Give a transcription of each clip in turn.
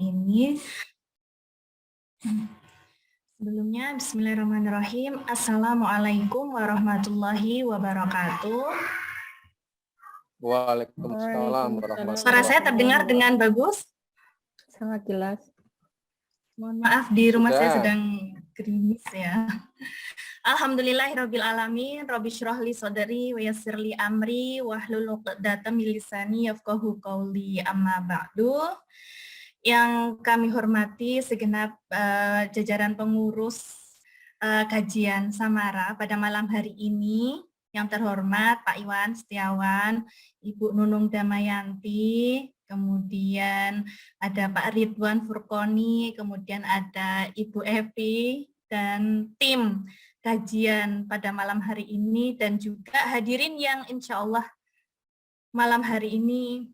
ini. Sebelumnya, bismillahirrahmanirrahim. Assalamualaikum warahmatullahi wabarakatuh. Waalaikumsalam warahmatullahi wabarakatuh. Suara saya terdengar dengan bagus? Sangat jelas. Mohon maaf, di rumah Sudah. saya sedang gerimis ya. Alhamdulillahirrabbilalamin. Rabbi syrahli sodari wa yassirli amri wahlul 'uqdatam min lisani yafqahu qawli, amma ba'du. Yang kami hormati segenap jajaran pengurus kajian Samara pada malam hari ini, yang terhormat Pak Iwan Setiawan, Ibu Nunung Damayanti, kemudian ada Pak Ridwan Furkoni, kemudian ada Ibu Evi, dan tim kajian pada malam hari ini, dan juga hadirin yang insya Allah malam hari ini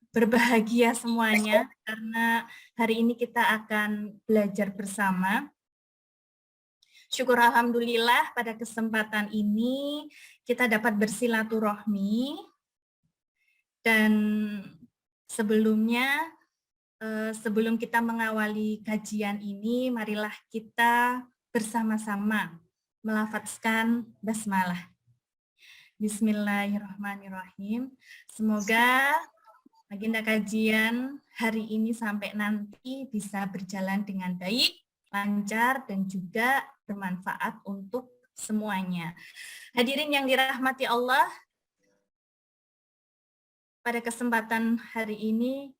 berbahagia semuanya, karena hari ini kita akan belajar bersama. Syukur alhamdulillah pada kesempatan ini kita dapat bersilaturahmi, dan sebelumnya sebelum kita mengawali kajian ini, marilah kita bersama-sama melafadzkan basmalah. Bismillahirrahmanirrahim. Semoga agenda kajian hari ini sampai nanti bisa berjalan dengan baik, lancar, dan juga bermanfaat untuk semuanya. Hadirin yang dirahmati Allah, pada kesempatan hari ini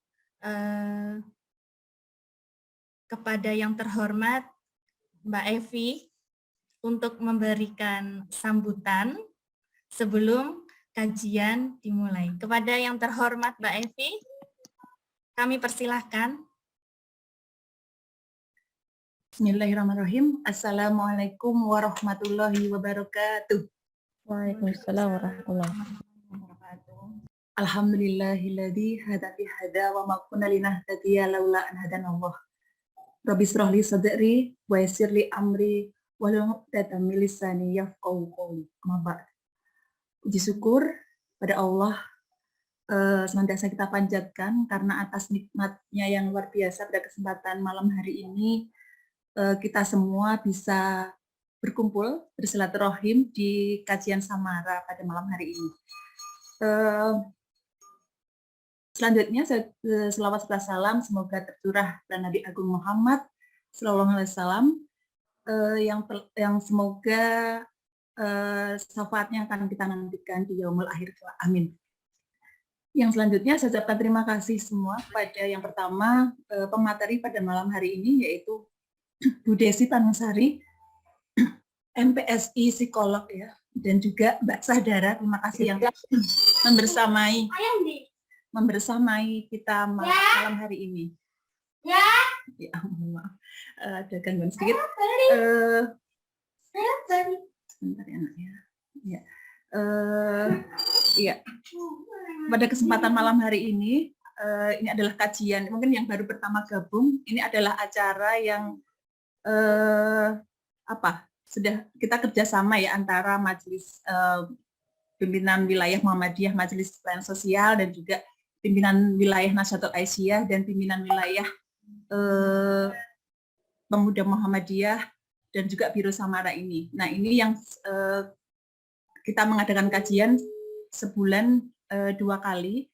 kepada yang terhormat Mbak Evi untuk memberikan sambutan sebelum kajian dimulai. Kepada yang terhormat Mbak Evi, kami persilahkan. Bismillahirrahmanirrahim. Assalamualaikum warahmatullahi wabarakatuh. Waalaikumsalam warahmatullahi wabarakatuh. Alhamdulillahilladzi hada wa ma kunna linahtadiya laula an hadanallah. Rabbi shrahli sadri wa yassirli amri wahlul 'uqdatam min lisani yafqahu qawli. Amma ba'd. Puji syukur pada Allah senantiasa kita panjatkan karena atas nikmatnya yang luar biasa pada kesempatan malam hari ini kita semua bisa berkumpul bersilaturahim di kajian Samara pada malam hari ini. Selanjutnya selawat serta salam semoga tercurah kepada Nabi Agung Muhammad sallallahu alaihi wasallam yang semoga syafaatnya akan kita nantikan di yaumul akhir. Amin. Yang selanjutnya saya ucapkan terima kasih semua pada yang pertama pemateri pada malam hari ini, yaitu Bu Desi Tanusari, MPSI psikolog ya, dan juga Mbak Sahdara. Terima kasih yang membersamai kita malam hari ini. Ya, maaf, ada gangguan sedikit. Sebentar ya, Nak, ya. Ya. Iya. Pada kesempatan malam hari ini adalah kajian, mungkin yang baru pertama gabung, ini adalah acara yang sudah kita kerjasama ya antara Majelis Pimpinan Wilayah Muhammadiyah, Majelis Pelayanan Sosial, dan juga Pimpinan Wilayah Nahdlatul Aisyah dan Pimpinan Wilayah Pemuda Muhammadiyah, dan juga Biro Samara ini. Nah, ini yang kita mengadakan kajian sebulan 2 kali,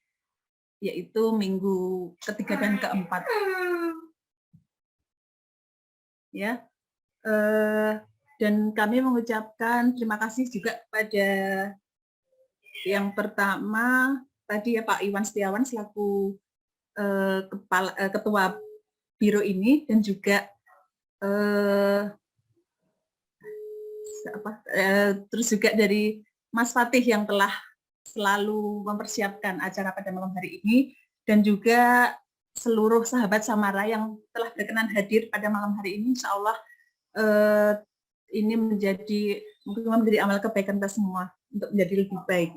yaitu minggu ketiga dan keempat. Ya, dan kami mengucapkan terima kasih juga pada yang pertama tadi ya Pak Iwan Setiawan selaku ketua biro ini, dan juga terus juga dari Mas Fatih yang telah selalu mempersiapkan acara pada malam hari ini, dan juga seluruh sahabat Samara yang telah berkenan hadir pada malam hari ini. Insya Allah ini menjadi amal kebaikan kita semua untuk menjadi lebih baik.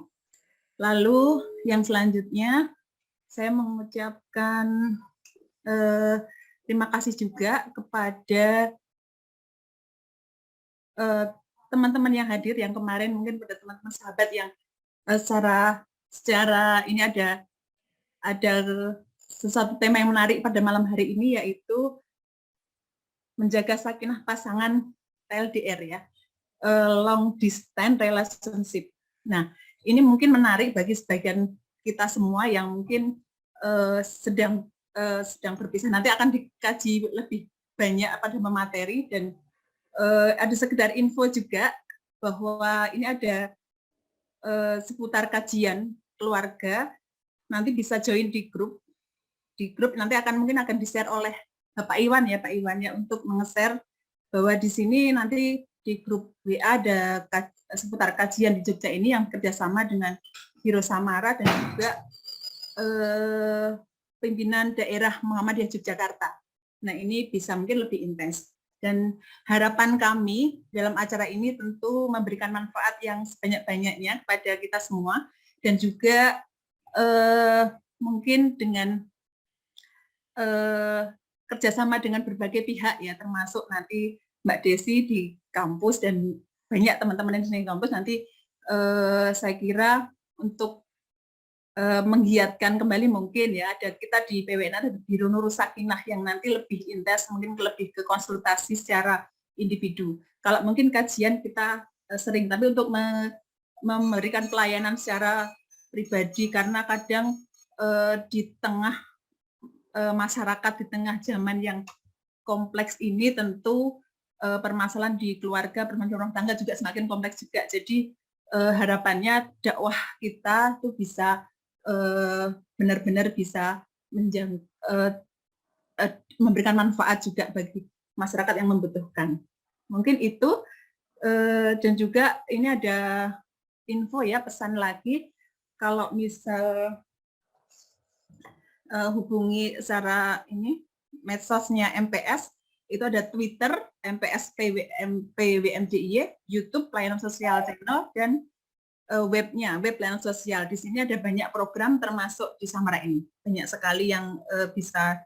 Lalu yang selanjutnya saya mengucapkan terima kasih juga kepada teman-teman yang hadir yang kemarin, mungkin pada teman-teman sahabat yang secara ini ada sesuatu tema yang menarik pada malam hari ini, yaitu menjaga sakinah pasangan LDR ya, long distance relationship. Nah, ini mungkin menarik bagi sebagian kita semua yang mungkin sedang berpisah. Nanti akan dikaji lebih banyak pada materi, dan ada sekedar info juga bahwa ini ada seputar kajian keluarga. Nanti bisa join di grup nanti mungkin akan di-share oleh Pak Iwan ya, untuk menge-share bahwa di sini nanti di grup WA ada seputar kajian di Jogja ini yang kerjasama dengan Biro Samara dan juga pimpinan daerah Muhammadiyah Yogyakarta. Nah, ini bisa mungkin lebih intens. Dan harapan kami dalam acara ini tentu memberikan manfaat yang sebanyak-banyaknya kepada kita semua, dan juga mungkin dengan kerjasama dengan berbagai pihak ya, termasuk nanti Mbak Desi di kampus dan banyak teman-teman yang di kampus. Nanti saya kira untuk menggiatkan kembali mungkin ya, ada kita di PWNA ada Biro Nurus Sakinah yang nanti lebih intens, mungkin lebih ke konsultasi secara individu. Kalau mungkin kajian kita sering, tapi untuk memberikan pelayanan secara pribadi, karena kadang di tengah masyarakat, di tengah zaman yang kompleks ini, tentu permasalahan di keluarga, permasalahan rumah tangga juga semakin kompleks juga. Jadi harapannya dakwah kita tuh bisa benar-benar bisa memberikan manfaat juga bagi masyarakat yang membutuhkan. Mungkin itu, dan juga ini ada info ya, pesan lagi, kalau misal hubungi secara ini medsosnya MPS, itu ada Twitter MPS PWMDIY, YouTube Pelayanan Sosial Channel, dan webnya, web pelayanan sosial. Di sini ada banyak program termasuk di Samara ini. Banyak sekali yang bisa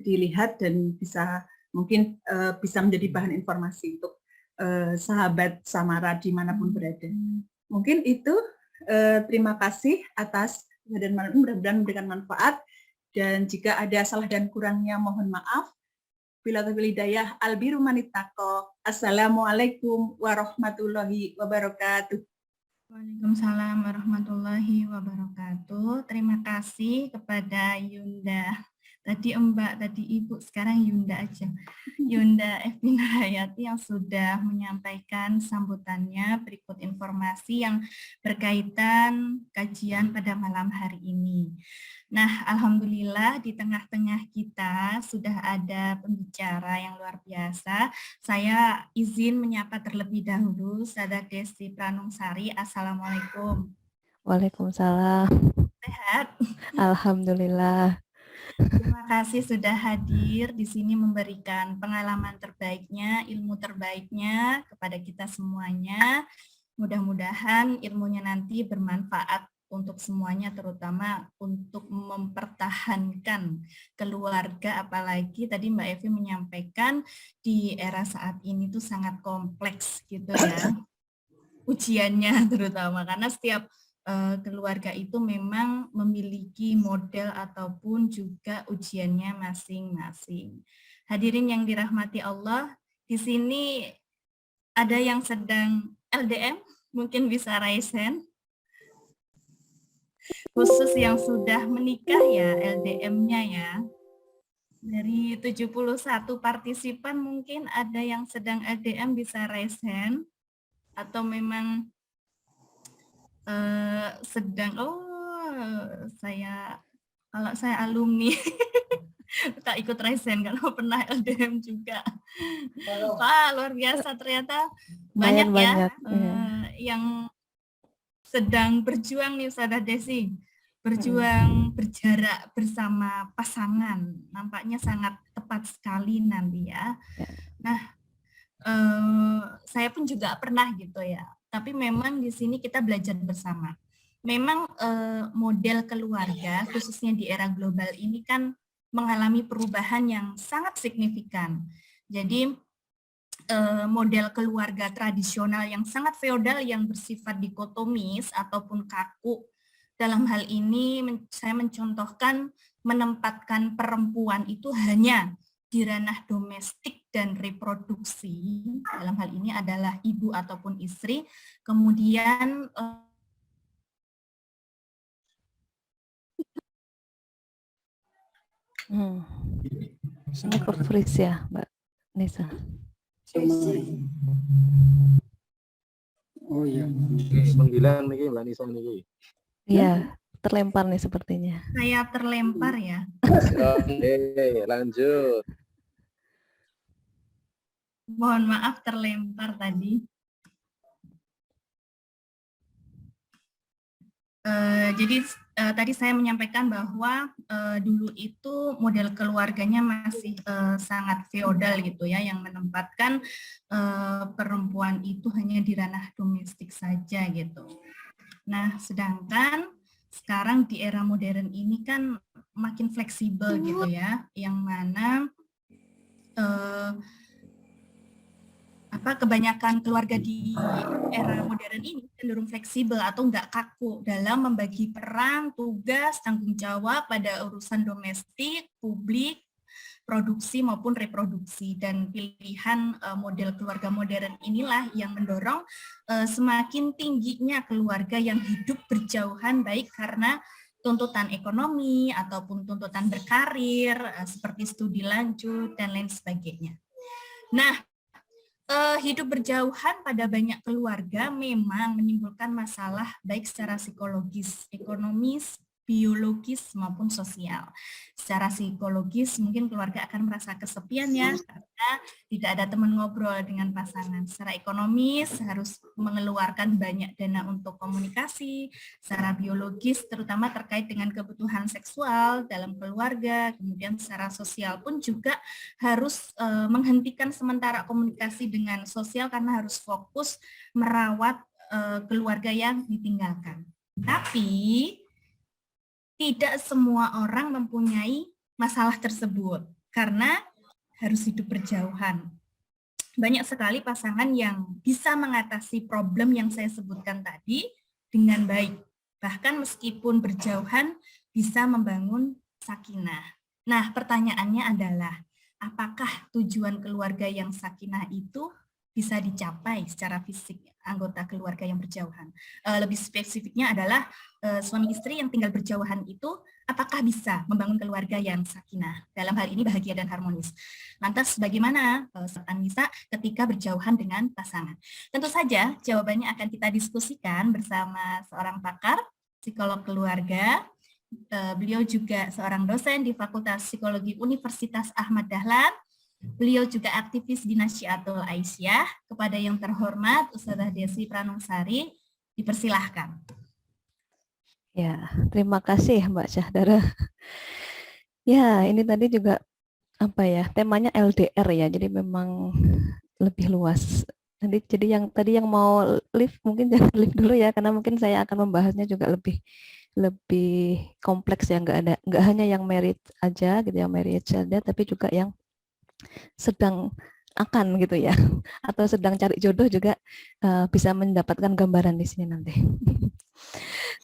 dilihat dan bisa mungkin bisa menjadi bahan informasi untuk sahabat Samara dimanapun berada. Mungkin itu, terima kasih atas dan mudah-mudahan memberikan manfaat, dan jika ada salah dan kurangnya mohon maaf. Bila taufiq hidayah, albiru manitaqo. Assalamualaikum warahmatullahi wabarakatuh. Waalaikumsalam warahmatullahi wabarakatuh. Terima kasih kepada Yunda. Tadi Mbak, tadi Ibu, sekarang Yunda aja. Yunda Evi Nurhayati yang sudah menyampaikan sambutannya berikut informasi yang berkaitan kajian pada malam hari ini. Nah, alhamdulillah di tengah-tengah kita sudah ada pembicara yang luar biasa. Saya izin menyapa terlebih dahulu Saudara Desi Pranungsari. Assalamualaikum. Waalaikumsalam. Sehat? Alhamdulillah. Terima kasih sudah hadir di sini memberikan pengalaman terbaiknya, ilmu terbaiknya kepada kita semuanya. Mudah-mudahan ilmunya nanti bermanfaat untuk semuanya, terutama untuk mempertahankan keluarga, apalagi tadi Mbak Evi menyampaikan di era saat ini tuh sangat kompleks gitu ya, ujiannya terutama, karena setiap keluarga itu memang memiliki model ataupun juga ujiannya masing-masing. Hadirin yang dirahmati Allah, di sini ada yang sedang LDM, mungkin bisa raise hand. Khusus yang sudah menikah ya, LDM-nya ya. Dari 71 partisipan mungkin ada yang sedang LDM, bisa raise hand. Atau memang sedang, kalau saya alumni, tak ikut raise hand karena pernah LDM juga. Wah, luar biasa, ternyata banyak ya yang sedang berjuang nih Saudara Desi, berjuang berjarak bersama pasangan, nampaknya sangat tepat sekali nanti ya. Nah, saya pun juga pernah gitu ya, tapi memang di sini kita belajar bersama. Memang model keluarga khususnya di era global ini kan mengalami perubahan yang sangat signifikan. Jadi model keluarga tradisional yang sangat feodal yang bersifat dikotomis ataupun kaku, dalam hal ini saya mencontohkan menempatkan perempuan itu hanya di ranah domestik dan reproduksi, dalam hal ini adalah ibu ataupun istri, kemudian Ini ke freeze ya, Mbak Nisa. Oh iya. Panggilan niki Mbak Nisa niki. Iya, terlempar nih sepertinya. saya terlempar ya. Oke, lanjut. Mohon maaf terlempar tadi. Jadi tadi saya menyampaikan bahwa dulu itu model keluarganya masih sangat feodal gitu ya, yang menempatkan perempuan itu hanya di ranah domestik saja gitu. Nah, sedangkan sekarang di era modern ini kan makin fleksibel gitu ya, yang mana kebanyakan keluarga di era modern ini cenderung fleksibel atau nggak kaku dalam membagi peran, tugas, tanggung jawab pada urusan domestik, publik, produksi maupun reproduksi. Dan pilihan model keluarga modern inilah yang mendorong semakin tingginya keluarga yang hidup berjauhan, baik karena tuntutan ekonomi ataupun tuntutan berkarir seperti studi lanjut dan lain sebagainya. Nah, hidup berjauhan pada banyak keluarga memang menimbulkan masalah baik secara psikologis, ekonomis, biologis maupun sosial. Secara psikologis mungkin keluarga akan merasa kesepian ya, karena tidak ada teman ngobrol dengan pasangan. Secara ekonomis harus mengeluarkan banyak dana untuk komunikasi. Secara biologis terutama terkait dengan kebutuhan seksual dalam keluarga. Kemudian secara sosial pun juga harus menghentikan sementara komunikasi dengan sosial karena harus fokus merawat keluarga yang ditinggalkan. Tapi tidak semua orang mempunyai masalah tersebut karena harus hidup berjauhan. Banyak sekali pasangan yang bisa mengatasi problem yang saya sebutkan tadi dengan baik. Bahkan meskipun berjauhan bisa membangun sakinah. Nah, pertanyaannya adalah, apakah tujuan keluarga yang sakinah itu bisa dicapai secara fisik anggota keluarga yang berjauhan? Lebih spesifiknya adalah suami istri yang tinggal berjauhan itu apakah bisa membangun keluarga yang sakinah? Dalam hal ini bahagia dan harmonis. Lantas bagaimana serta Nisa ketika berjauhan dengan pasangan? Tentu saja jawabannya akan kita diskusikan bersama seorang pakar psikolog keluarga. Beliau juga seorang dosen di Fakultas Psikologi Universitas Ahmad Dahlan. Beliau juga aktivis di Nasyiatul Aisyah. Kepada yang terhormat Ustazah Desi Pranungsari, dipersilahkan. Ya, terima kasih Mbak Syahdara. Ya, ini tadi juga temanya LDR ya, jadi memang lebih luas. Jadi yang tadi yang mau live mungkin jangan live dulu ya, karena mungkin saya akan membahasnya juga lebih kompleks ya, nggak hanya yang married aja gitu, yang marriage aja, tapi juga yang sedang akan gitu ya, atau sedang cari jodoh juga bisa mendapatkan gambaran di sini nanti.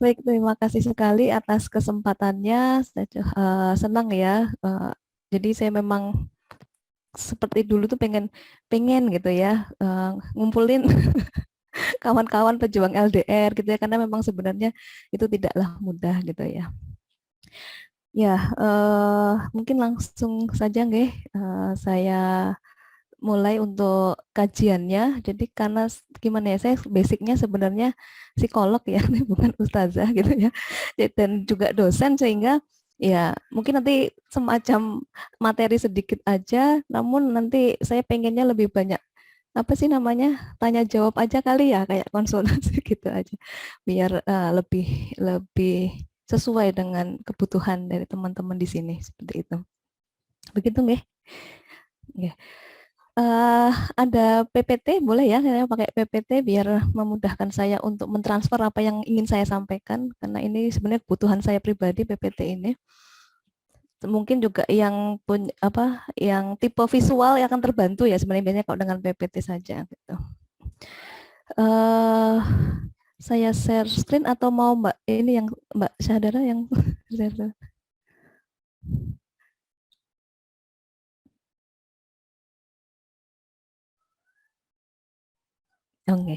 Baik, terima kasih sekali atas kesempatannya. Saya senang ya. Jadi saya memang seperti dulu tuh pengen gitu ya, ngumpulin kawan-kawan pejuang LDR gitu ya, karena memang sebenarnya itu tidaklah mudah gitu ya. Ya, mungkin langsung saja nggih, saya mulai untuk kajiannya. Jadi karena gimana ya, saya basicnya sebenarnya psikolog ya, bukan ustazah gitu ya, dan juga dosen, sehingga ya mungkin nanti semacam materi sedikit aja, namun nanti saya pengennya lebih banyak tanya jawab aja kali ya, kayak konsultasi gitu aja, biar lebih sesuai dengan kebutuhan dari teman-teman di sini, seperti itu. Begitu nggih? Yeah. Ada PPT, boleh ya saya pakai PPT biar memudahkan saya untuk mentransfer apa yang ingin saya sampaikan, karena ini sebenarnya kebutuhan saya pribadi PPT ini. Mungkin juga yang yang tipe visual yang akan terbantu ya sebenarnya, biasanya kalau dengan PPT saja gitu. Saya share screen atau mau Mbak ini yang Mbak Syahdara yang share? Oke.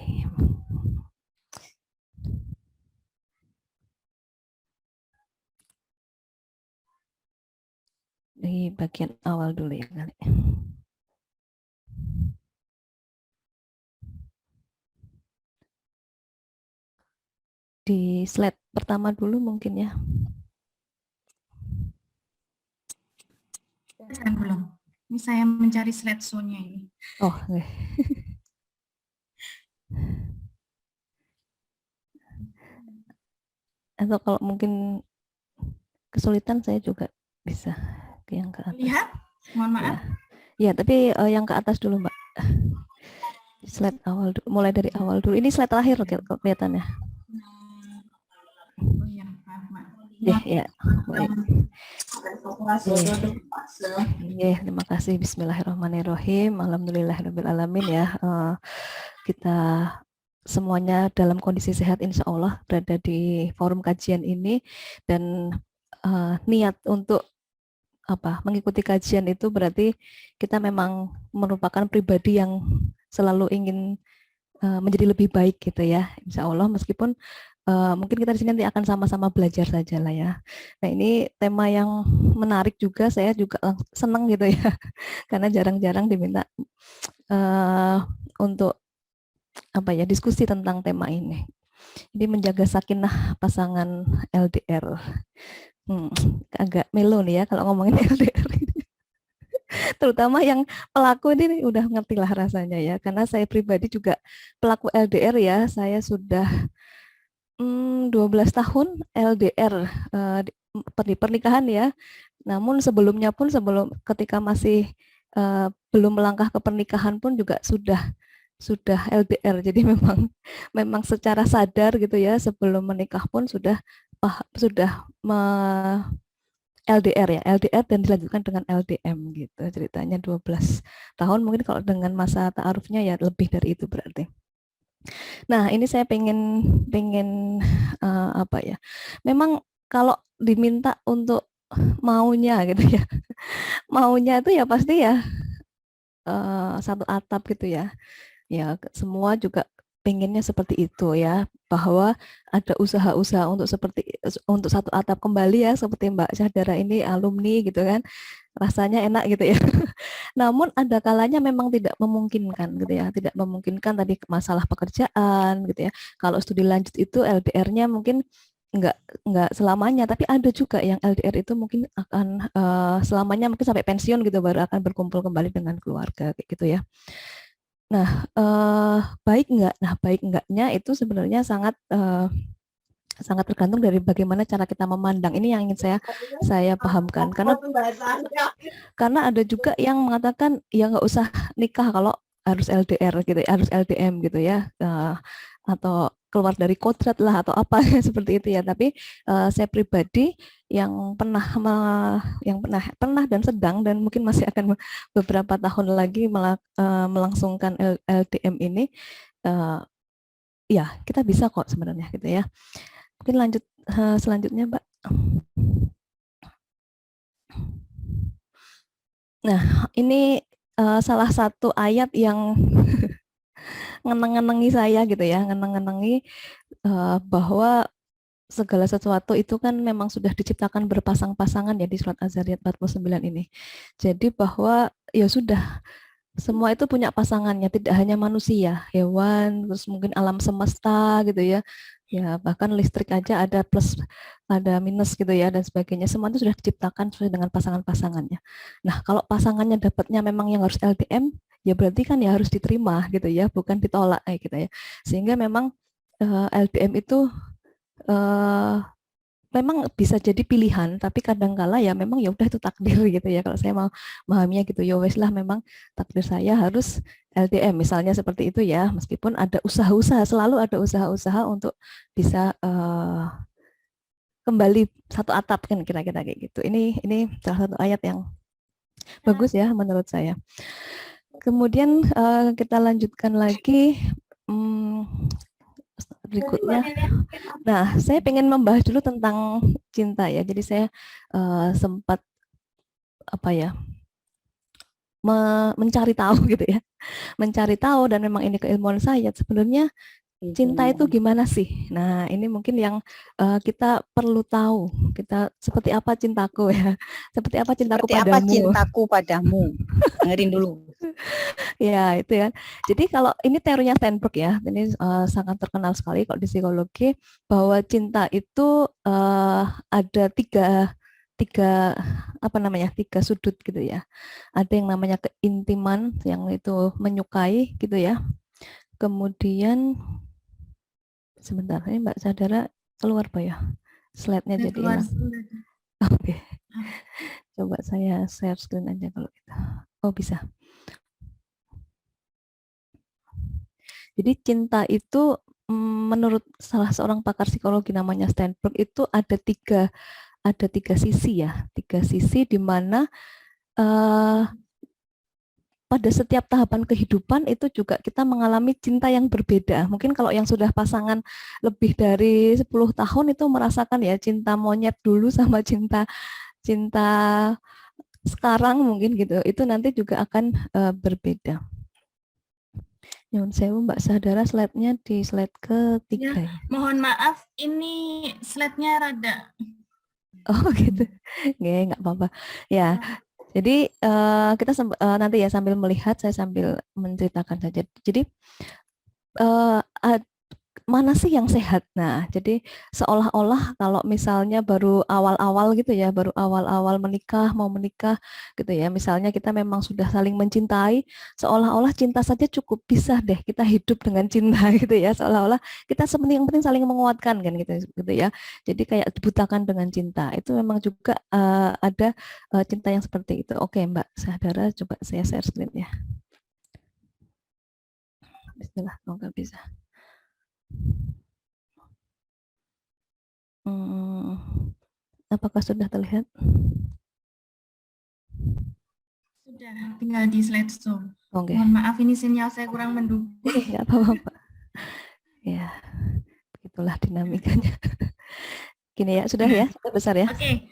Di bagian awal dulu ya kali. Di slide pertama dulu mungkin ya. Kan belum. Ini saya mencari slideshow-nya ini. Oh, oke. Atau kalau mungkin kesulitan saya juga bisa ke yang ke atas. Lihat, mohon maaf. Ya, tapi yang ke atas dulu, Mbak. Slide awal, mulai dari awal dulu. Ini slide terakhir kelihatannya. Oh iya, maaf. Ya, baik. Terima kasih. Bismillahirrahmanirrahim. Alhamdulillahirrahmanirrahim ya. Kita semuanya dalam kondisi sehat insya Allah berada di forum kajian ini, dan niat untuk mengikuti kajian itu berarti kita memang merupakan pribadi yang selalu ingin menjadi lebih baik gitu ya, insya Allah, meskipun mungkin kita di sini nanti akan sama-sama belajar saja lah ya. Nah, ini tema yang menarik juga, saya juga senang gitu ya karena jarang-jarang diminta untuk diskusi tentang tema ini. Jadi menjaga sakinah pasangan LDR. Agak melo nih ya kalau ngomongin LDR. Terutama yang pelaku ini udah ngerti lah rasanya ya, karena saya pribadi juga pelaku LDR ya. Saya sudah 12 tahun LDR di pernikahan ya. Namun sebelumnya pun, ketika masih belum melangkah ke pernikahan pun juga sudah LDR. Jadi memang secara sadar gitu ya, sebelum menikah pun sudah LDR ya, LDR dan dilanjutkan dengan LDM gitu. Ceritanya 12 tahun, mungkin kalau dengan masa ta'arufnya ya lebih dari itu berarti. Nah, ini saya pengen memang kalau diminta untuk maunya gitu ya, maunya itu ya pasti ya satu atap gitu ya. Ya, semua juga pengennya seperti itu ya, bahwa ada usaha-usaha untuk satu atap kembali ya, seperti Mbak Syahdara ini alumni gitu kan, rasanya enak gitu ya. Namun ada kalanya memang tidak memungkinkan gitu ya, tidak memungkinkan tadi masalah pekerjaan gitu ya. Kalau studi lanjut itu LDR-nya mungkin enggak selamanya, tapi ada juga yang LDR itu mungkin akan selamanya, mungkin sampai pensiun gitu baru akan berkumpul kembali dengan keluarga kayak gitu ya. Nah, baik enggak? Nah, baik enggaknya itu sebenarnya sangat tergantung dari bagaimana cara kita memandang. Ini yang ingin saya pahamkan, karena ada juga yang mengatakan ya nggak usah nikah kalau harus LDR gitu, harus LDM gitu ya, atau keluar dari kodrat lah atau apa seperti itu ya. Tapi saya pribadi yang pernah dan sedang dan mungkin masih akan beberapa tahun lagi melangsungkan LDM ini, ya kita bisa kok sebenarnya gitu ya. Mungkin lanjut selanjutnya, Mbak. Nah, ini salah satu ayat yang ngeneng-ngenengi saya gitu ya, ngeneng-ngenengi bahwa segala sesuatu itu kan memang sudah diciptakan berpasang-pasangan ya di surat Az-Zariyat 49 ini. Jadi bahwa ya sudah, semua itu punya pasangannya, tidak hanya manusia, hewan, terus mungkin alam semesta gitu ya. Ya, bahkan listrik aja ada plus, ada minus gitu ya, dan sebagainya. Semua itu sudah diciptakan sesuai dengan pasangan-pasangannya. Nah, kalau pasangannya dapatnya memang yang harus LDM, ya berarti kan ya harus diterima gitu ya, bukan ditolak gitu ya. Sehingga memang LDM itu memang bisa jadi pilihan, tapi kadangkala ya memang ya udah itu takdir gitu ya. Kalau saya mau memahaminya gitu, ya wes lah, memang takdir saya harus LDM misalnya seperti itu ya. Meskipun ada usaha-usaha, selalu ada usaha-usaha untuk bisa kembali satu atap kan, kira-kira kayak gitu. Ini salah satu ayat yang bagus ya menurut saya. Kemudian kita lanjutkan lagi berikutnya. Nah, saya pengen membahas dulu tentang cinta ya. Jadi saya sempat apa ya, mencari tahu gitu ya, mencari tahu, dan memang ini keilmuan saya sebenarnya cinta itu gimana sih. Nah ini mungkin yang kita perlu tahu, kita seperti apa cintaku ya, seperti apa cintaku Seperti apa padamu. cintaku padamu? Dengerin dulu. Ya itu ya. Jadi kalau ini teorinya Steinberg ya, ini sangat terkenal sekali kalau di psikologi, bahwa cinta itu ada tiga tiga sudut gitu ya. Ada yang namanya keintiman, yang itu menyukai gitu ya. Kemudian sebentar, ini Mbak Sadara keluar Pak ya, slide-nya jadi Keluar hilang. Oke, coba saya share screen aja kalau gitu. Oh bisa. Jadi cinta itu menurut salah seorang pakar psikologi namanya Steinberg itu ada tiga sisi ya, tiga sisi di mana pada setiap tahapan kehidupan itu juga kita mengalami cinta yang berbeda. Mungkin kalau yang sudah pasangan lebih dari 10 tahun itu merasakan ya cinta monyet dulu sama cinta sekarang mungkin gitu. Itu nanti juga akan berbeda. Nyun sewu Mbak Sadara, slide-nya di slide ketiga. Ya, mohon maaf, ini slide-nya rada. Oh gitu, nggak apa-apa. Ya, jadi kita nanti ya sambil melihat, saya sambil menceritakan saja. Jadi mana sih yang sehat? Nah, jadi seolah-olah kalau misalnya baru awal-awal gitu ya, baru awal-awal mau menikah gitu ya, misalnya kita memang sudah saling mencintai, seolah-olah cinta saja cukup, bisa deh kita hidup dengan cinta gitu ya, seolah-olah kita yang penting saling menguatkan kan gitu ya. Jadi kayak dibutakan dengan cinta. Itu memang juga ada cinta yang seperti itu. Oke, Mbak Sadara, coba saya share screen ya. Bismillah, semoga bisa. Apakah sudah terlihat? Sudah, tinggal di slide show. Oke. Mohon maaf, ini sinyal saya kurang mendukung. Nggak apa-apa, Pak. Ya, begitulah dinamikanya. Gini ya, sudah ya, sudah besar ya. Oke,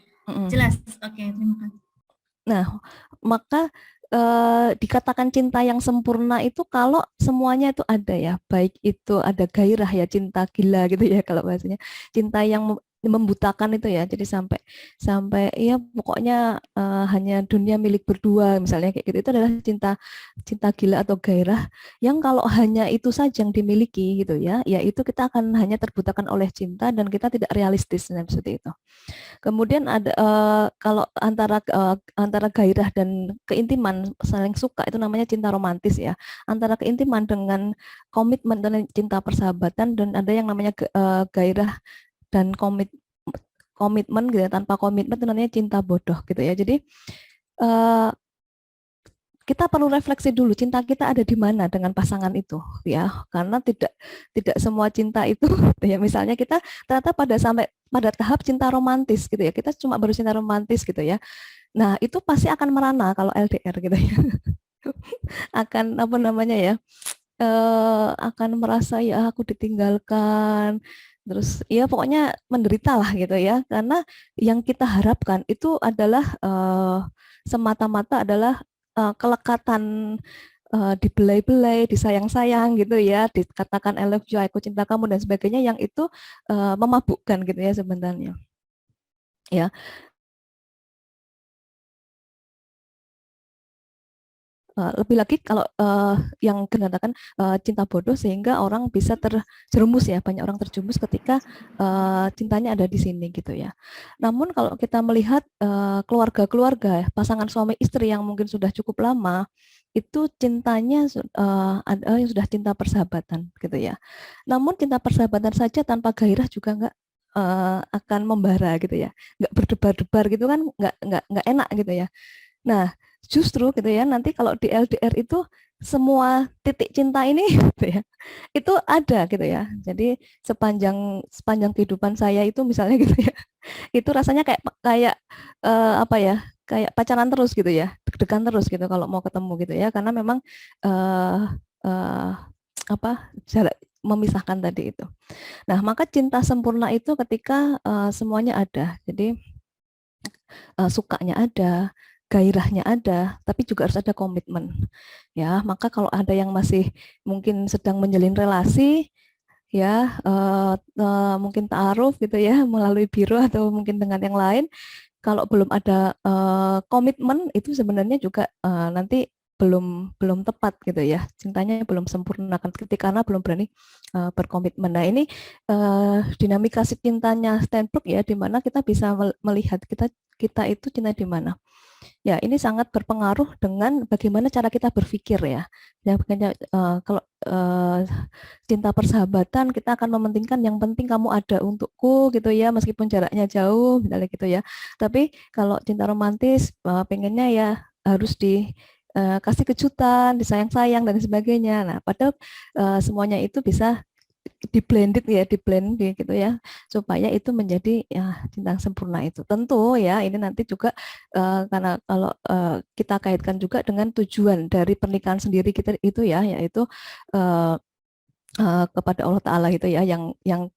jelas. Oke, terima kasih. Nah, maka dikatakan cinta yang sempurna itu kalau semuanya itu ada ya, baik itu ada gairah ya, cinta gila gitu ya kalau bahasanya, cinta yang membutakan itu ya, jadi sampai ya pokoknya hanya dunia milik berdua misalnya kayak gitu, itu adalah cinta gila atau gairah yang kalau hanya itu saja yang dimiliki gitu ya, itu kita akan hanya terbutakan oleh cinta dan kita tidak realistis seperti itu. Kemudian ada kalau antara gairah dan keintiman saling suka itu namanya cinta romantis ya. Antara keintiman dengan komitmen dan cinta persahabatan, dan ada yang namanya gairah dan komitmen gitu ya. Tanpa komitmen itu namanya cinta bodoh gitu ya. Jadi kita perlu refleksi dulu cinta kita ada di mana dengan pasangan itu ya, karena tidak semua cinta itu ya, misalnya kita ternyata pada tahap cinta romantis gitu ya, kita cuma baru cinta romantis gitu ya, nah itu pasti akan merana kalau LDR gitu ya. Akan apa namanya ya, akan merasa ya aku ditinggalkan, terus ya pokoknya menderita lah gitu ya, karena yang kita harapkan itu adalah semata-mata adalah kelekatan, dibelai-belai, disayang-sayang gitu ya, dikatakan I love you, aku cinta kamu dan sebagainya, yang itu memabukkan gitu ya sebenarnya. Ya. Lebih lagi kalau yang dikatakan cinta bodoh, sehingga orang bisa terjerumus ya, banyak orang terjerumus ketika cintanya ada di sini gitu ya. Namun kalau kita melihat keluarga-keluarga, pasangan suami istri yang mungkin sudah cukup lama, itu cintanya ada yang sudah cinta persahabatan gitu ya. Namun cinta persahabatan saja tanpa gairah juga nggak akan membara gitu ya, nggak berdebar-debar gitu kan, nggak enak gitu ya. Nah, justru gitu ya, nanti kalau di LDR itu semua titik cinta ini gitu ya, itu ada gitu ya. Jadi sepanjang kehidupan saya itu misalnya gitu ya, itu rasanya kayak apa ya, kayak pacaran terus gitu ya, deg-degan terus gitu kalau mau ketemu gitu ya, karena memang apa jarak memisahkan tadi itu. Nah, maka cinta sempurna itu ketika semuanya ada. Jadi sukanya ada, gairahnya ada, tapi juga harus ada komitmen. Ya, maka kalau ada yang masih mungkin sedang menjalin relasi, ya mungkin ta'aruf gitu ya melalui biro atau mungkin dengan yang lain, kalau belum ada komitmen itu sebenarnya juga nanti belum tepat gitu ya, cintanya belum sempurna karena belum berani berkomitmen. Nah ini dinamika cintanya Steinberg ya, di mana kita bisa melihat kita itu cinta di mana. Ya, ini sangat berpengaruh dengan bagaimana cara kita berpikir ya. Ya, kalau cinta persahabatan kita akan mementingkan yang penting kamu ada untukku gitu ya, meskipun jaraknya jauh, misalnya gitu ya. Tapi kalau cinta romantis, pengennya ya harus dikasih kejutan, disayang-sayang dan sebagainya. Nah, padahal semuanya itu bisa di-blend gitu ya, supaya itu menjadi ya cinta yang sempurna itu. Tentu ya ini nanti juga karena kalau kita kaitkan juga dengan tujuan dari pernikahan sendiri kita itu ya, yaitu kepada Allah Ta'ala itu ya, yang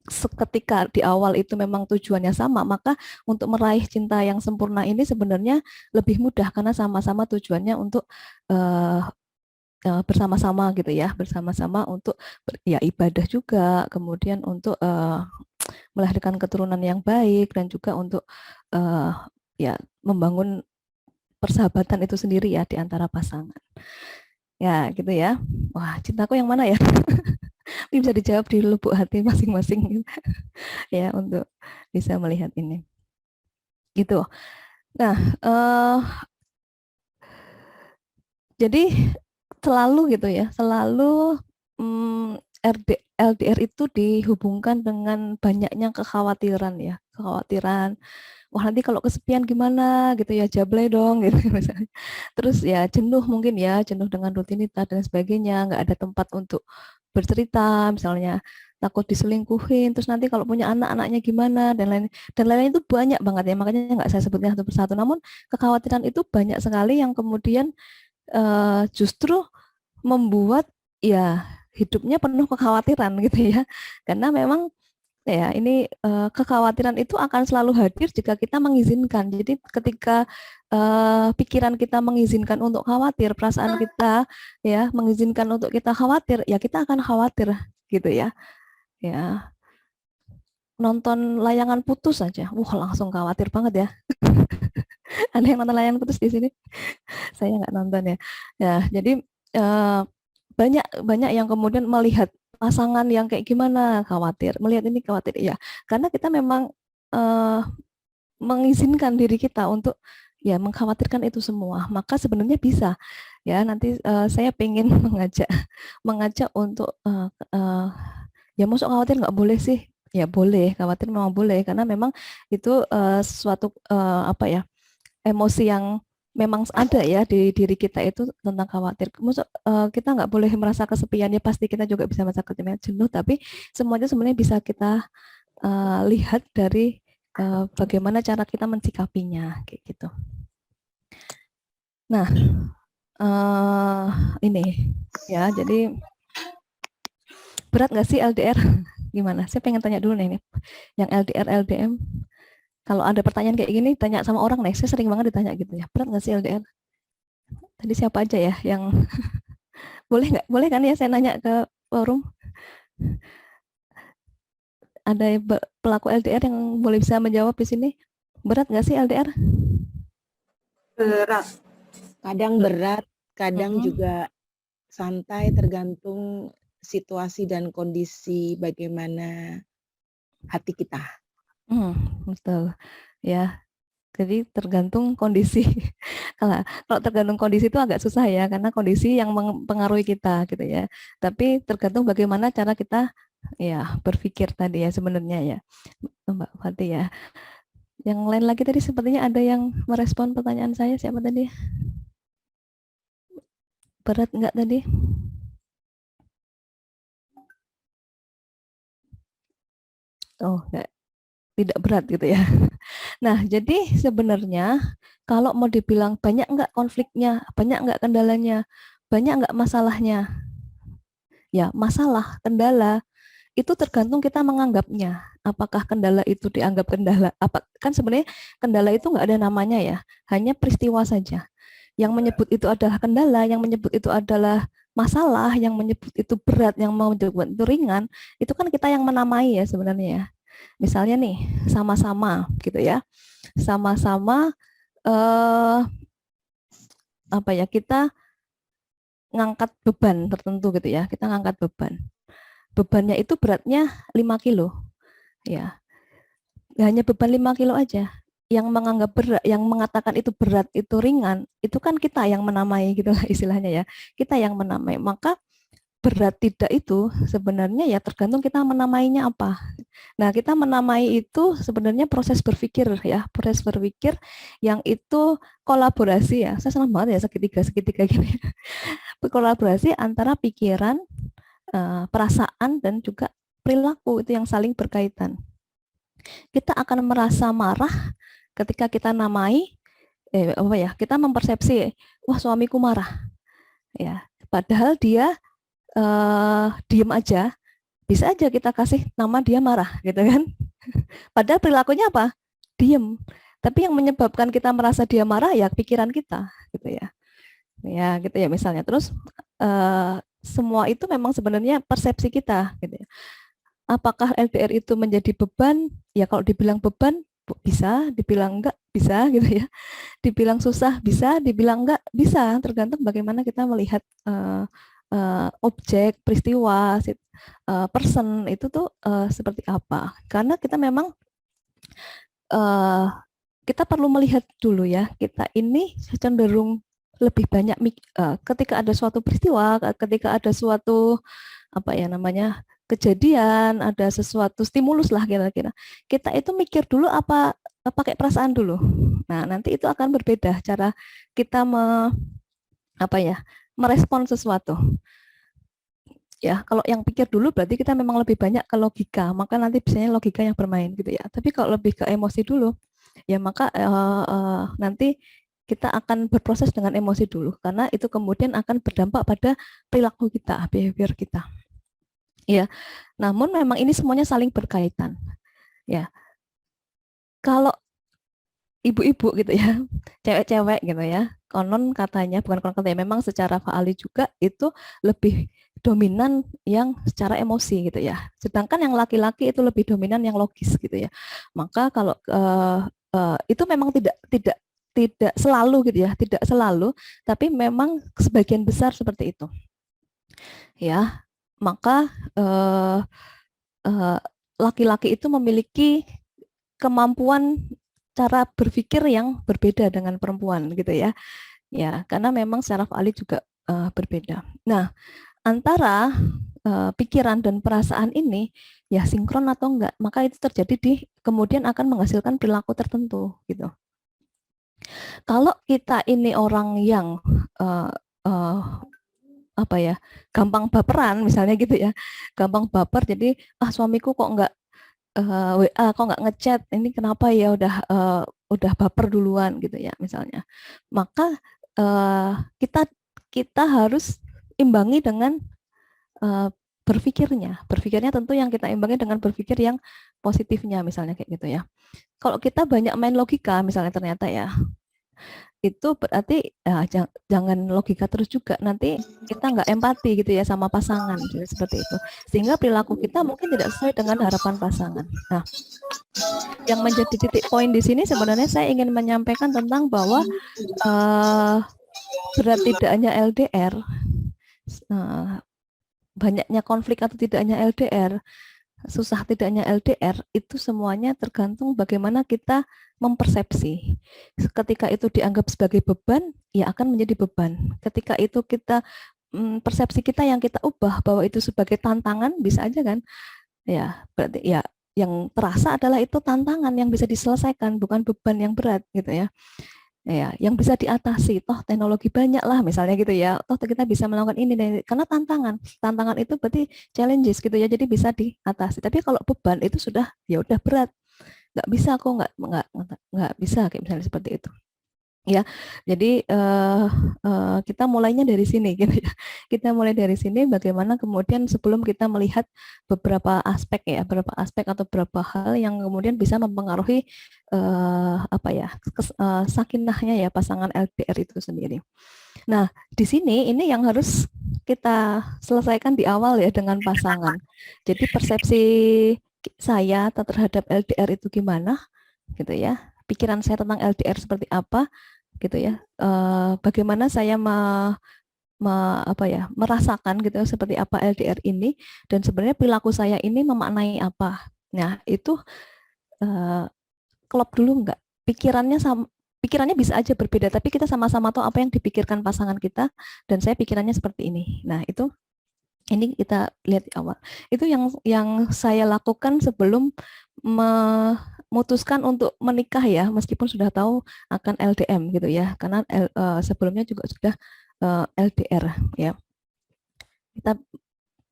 seketika di awal itu memang tujuannya sama, maka untuk meraih cinta yang sempurna ini sebenarnya lebih mudah karena sama-sama tujuannya untuk bersama-sama gitu ya, bersama-sama untuk ya ibadah juga, kemudian untuk melahirkan keturunan yang baik dan juga untuk ya membangun persahabatan itu sendiri ya di antara pasangan. Ya gitu ya. Wah, cintaku yang mana ya? Ini bisa dijawab di lubuk hati masing-masing gitu. Ya untuk bisa melihat ini. Gitu. Nah, jadi selalu gitu ya, selalu LDR itu dihubungkan dengan banyaknya kekhawatiran ya, kekhawatiran. Wah nanti kalau kesepian gimana gitu ya, jablay dong gitu misalnya. Terus ya jenuh mungkin ya, jenuh dengan rutinitas dan sebagainya, nggak ada tempat untuk bercerita misalnya, takut diselingkuhin, terus nanti kalau punya anak-anaknya gimana dan lain-lain itu banyak banget ya, makanya nggak saya sebutnya satu persatu. Namun kekhawatiran itu banyak sekali yang kemudian justru membuat ya hidupnya penuh kekhawatiran gitu ya, karena memang ya ini kekhawatiran itu akan selalu hadir jika kita mengizinkan. Jadi ketika pikiran kita mengizinkan untuk khawatir, perasaan kita ya mengizinkan untuk kita khawatir, ya kita akan khawatir gitu ya. Ya nonton layangan putus saja, langsung khawatir banget ya. Ada yang nonton layangan putus di sini? Saya nggak nonton ya. Ya jadi banyak yang kemudian melihat pasangan yang kayak gimana khawatir, melihat ini khawatir ya, karena kita memang mengizinkan diri kita untuk ya mengkhawatirkan itu semua. Maka sebenarnya bisa ya, nanti saya pengen mengajak untuk ya masuk khawatir nggak boleh sih, ya boleh, khawatir memang boleh karena memang itu suatu apa ya, emosi yang memang ada ya di diri kita itu tentang khawatir. Kita nggak boleh merasa kesepian, ya pasti kita juga bisa merasa kesepian, jenuh, tapi semuanya sebenarnya bisa kita lihat dari bagaimana cara kita mensikapinya kayak gitu. Nah ini ya, jadi berat nggak sih LDR? Gimana? Saya pengen tanya dulu nih, yang LDR LDM. Kalau ada pertanyaan kayak gini, tanya sama orang nih. Saya sering banget ditanya gitu ya. Berat nggak sih LDR? Tadi siapa aja ya yang boleh nggak? Boleh kan ya saya nanya ke forum? Ada pelaku LDR yang boleh bisa menjawab di sini? Berat nggak sih LDR? Berat. Kadang berat, kadang juga santai, tergantung situasi dan kondisi bagaimana hati kita. Betul ya, jadi tergantung kondisi. Kalau tergantung kondisi itu agak susah ya, karena kondisi yang mempengaruhi kita gitu ya, tapi tergantung bagaimana cara kita ya berpikir tadi ya sebenarnya ya Mbak Fatih ya. Yang lain lagi tadi sepertinya ada yang merespon pertanyaan saya, siapa tadi? Berat nggak tadi? Oh enggak, tidak berat gitu ya. Nah, jadi sebenarnya kalau mau dibilang banyak nggak konfliknya, banyak nggak kendalanya, banyak nggak masalahnya? Ya, masalah, kendala itu tergantung kita menganggapnya. Apakah kendala itu dianggap kendala? Kan sebenarnya kendala itu nggak ada namanya ya, hanya peristiwa saja. Yang menyebut itu adalah kendala, yang menyebut itu adalah masalah, yang menyebut itu berat, yang mau menyebut itu ringan, itu kan kita yang menamai ya sebenarnya ya. Misalnya nih, sama-sama gitu ya, sama-sama kita ngangkat beban tertentu gitu ya, kita ngangkat beban. Bebannya itu beratnya 5 kilo. Ya, hanya beban 5 kilo aja. Yang menganggap berat, yang mengatakan itu berat, itu ringan, itu kan kita yang menamai gitu lah istilahnya ya. Kita yang menamai. Maka berat tidak itu sebenarnya ya tergantung kita menamainya apa. Nah, kita menamai itu sebenarnya proses berpikir ya, proses berpikir yang itu kolaborasi ya. Saya senang banget ya segitiga gini. Kolaborasi antara pikiran, perasaan dan juga perilaku itu yang saling berkaitan. Kita akan merasa marah ketika kita namai, kita mempersepsi, wah suamiku marah, ya. Padahal dia diem aja, bisa aja kita kasih nama dia marah, gitu kan? Padahal perilakunya apa? Diem. Tapi yang menyebabkan kita merasa dia marah ya pikiran kita, gitu ya. Ya, gitu ya misalnya. Terus semua itu memang sebenarnya persepsi kita, gitu ya. Apakah LDR itu menjadi beban? Ya kalau dibilang beban bisa, dibilang enggak bisa gitu ya. Dibilang susah bisa, dibilang enggak bisa, tergantung bagaimana kita melihat objek, peristiwa, person itu tuh seperti apa. Karena kita memang kita perlu melihat dulu ya, kita ini cenderung lebih banyak ketika ada suatu peristiwa, ketika ada suatu kejadian, ada sesuatu stimulus lah kira-kira. Kita itu mikir dulu apa pakai perasaan dulu. Nah, nanti itu akan berbeda cara kita merespon sesuatu. Ya, kalau yang pikir dulu berarti kita memang lebih banyak ke logika, maka nanti biasanya logika yang bermain gitu ya. Tapi kalau lebih ke emosi dulu, ya maka nanti kita akan berproses dengan emosi dulu, karena itu kemudian akan berdampak pada perilaku kita, behavior kita. Ya, namun memang ini semuanya saling berkaitan. Ya, kalau ibu-ibu gitu ya, cewek-cewek gitu ya, konon katanya, bukan konon katanya, memang secara fa'ali juga itu lebih dominan yang secara emosi gitu ya. Sedangkan yang laki-laki itu lebih dominan yang logis gitu ya. Maka kalau itu memang tidak selalu gitu ya, tidak selalu, tapi memang sebagian besar seperti itu. Ya, maka laki-laki itu memiliki kemampuan cara berpikir yang berbeda dengan perempuan gitu ya. Ya, karena memang secara fa'ali juga berbeda. Nah, antara pikiran dan perasaan ini ya sinkron atau enggak, maka itu terjadi kemudian akan menghasilkan perilaku tertentu gitu. Kalau kita ini orang yang gampang baperan misalnya gitu ya, gampang baper, jadi suamiku kok enggak WA, kok nggak ngechat, ini kenapa ya udah baper duluan gitu ya misalnya. Maka kita harus imbangi dengan berpikirnya tentu yang kita imbangi dengan berpikir yang positifnya misalnya kayak gitu ya. Kalau kita banyak main logika misalnya ternyata ya, itu berarti jangan logika terus juga, nanti kita nggak empati gitu ya sama pasangan gitu, seperti itu, sehingga perilaku kita mungkin tidak sesuai dengan harapan pasangan. Nah, yang menjadi titik poin di sini sebenarnya saya ingin menyampaikan tentang bahwa berat tidaknya LDR, banyaknya konflik atau tidaknya LDR, susah tidaknya LDR, itu semuanya tergantung bagaimana kita mempersepsi. Ketika itu dianggap sebagai beban, ya akan menjadi beban. Ketika itu kita persepsi kita yang kita ubah bahwa itu sebagai tantangan, bisa aja kan? Ya, berarti ya yang terasa adalah itu tantangan yang bisa diselesaikan, bukan beban yang berat gitu ya. Ya, yang bisa diatasi, toh teknologi banyak lah misalnya gitu ya, toh kita bisa melakukan ini karena tantangan itu berarti challenges gitu ya, jadi bisa diatasi. Tapi kalau beban itu sudah ya udah berat, nggak bisa, kok nggak bisa kayak misalnya seperti itu. Ya, jadi kita mulainya dari sini, gitu ya. Kita mulai dari sini, bagaimana kemudian sebelum kita melihat beberapa aspek ya, beberapa aspek atau beberapa hal yang kemudian bisa mempengaruhi apa ya, sakinahnya ya pasangan LDR itu sendiri. Nah, di sini ini yang harus kita selesaikan di awal ya dengan pasangan. Jadi persepsi saya terhadap LDR itu gimana, gitu ya. Pikiran saya tentang LDR seperti apa, gitu ya. Bagaimana saya apa ya, merasakan gitu seperti apa LDR ini, dan sebenarnya perilaku saya ini memaknai apa. Nah, itu klop dulu enggak? Pikirannya bisa aja berbeda, tapi kita sama-sama tahu apa yang dipikirkan pasangan kita, dan saya pikirannya seperti ini. Nah, ini kita lihat di awal. Itu yang saya lakukan sebelum memutuskan untuk menikah ya, meskipun sudah tahu akan LDM gitu ya, karena sebelumnya juga sudah LDR ya. Kita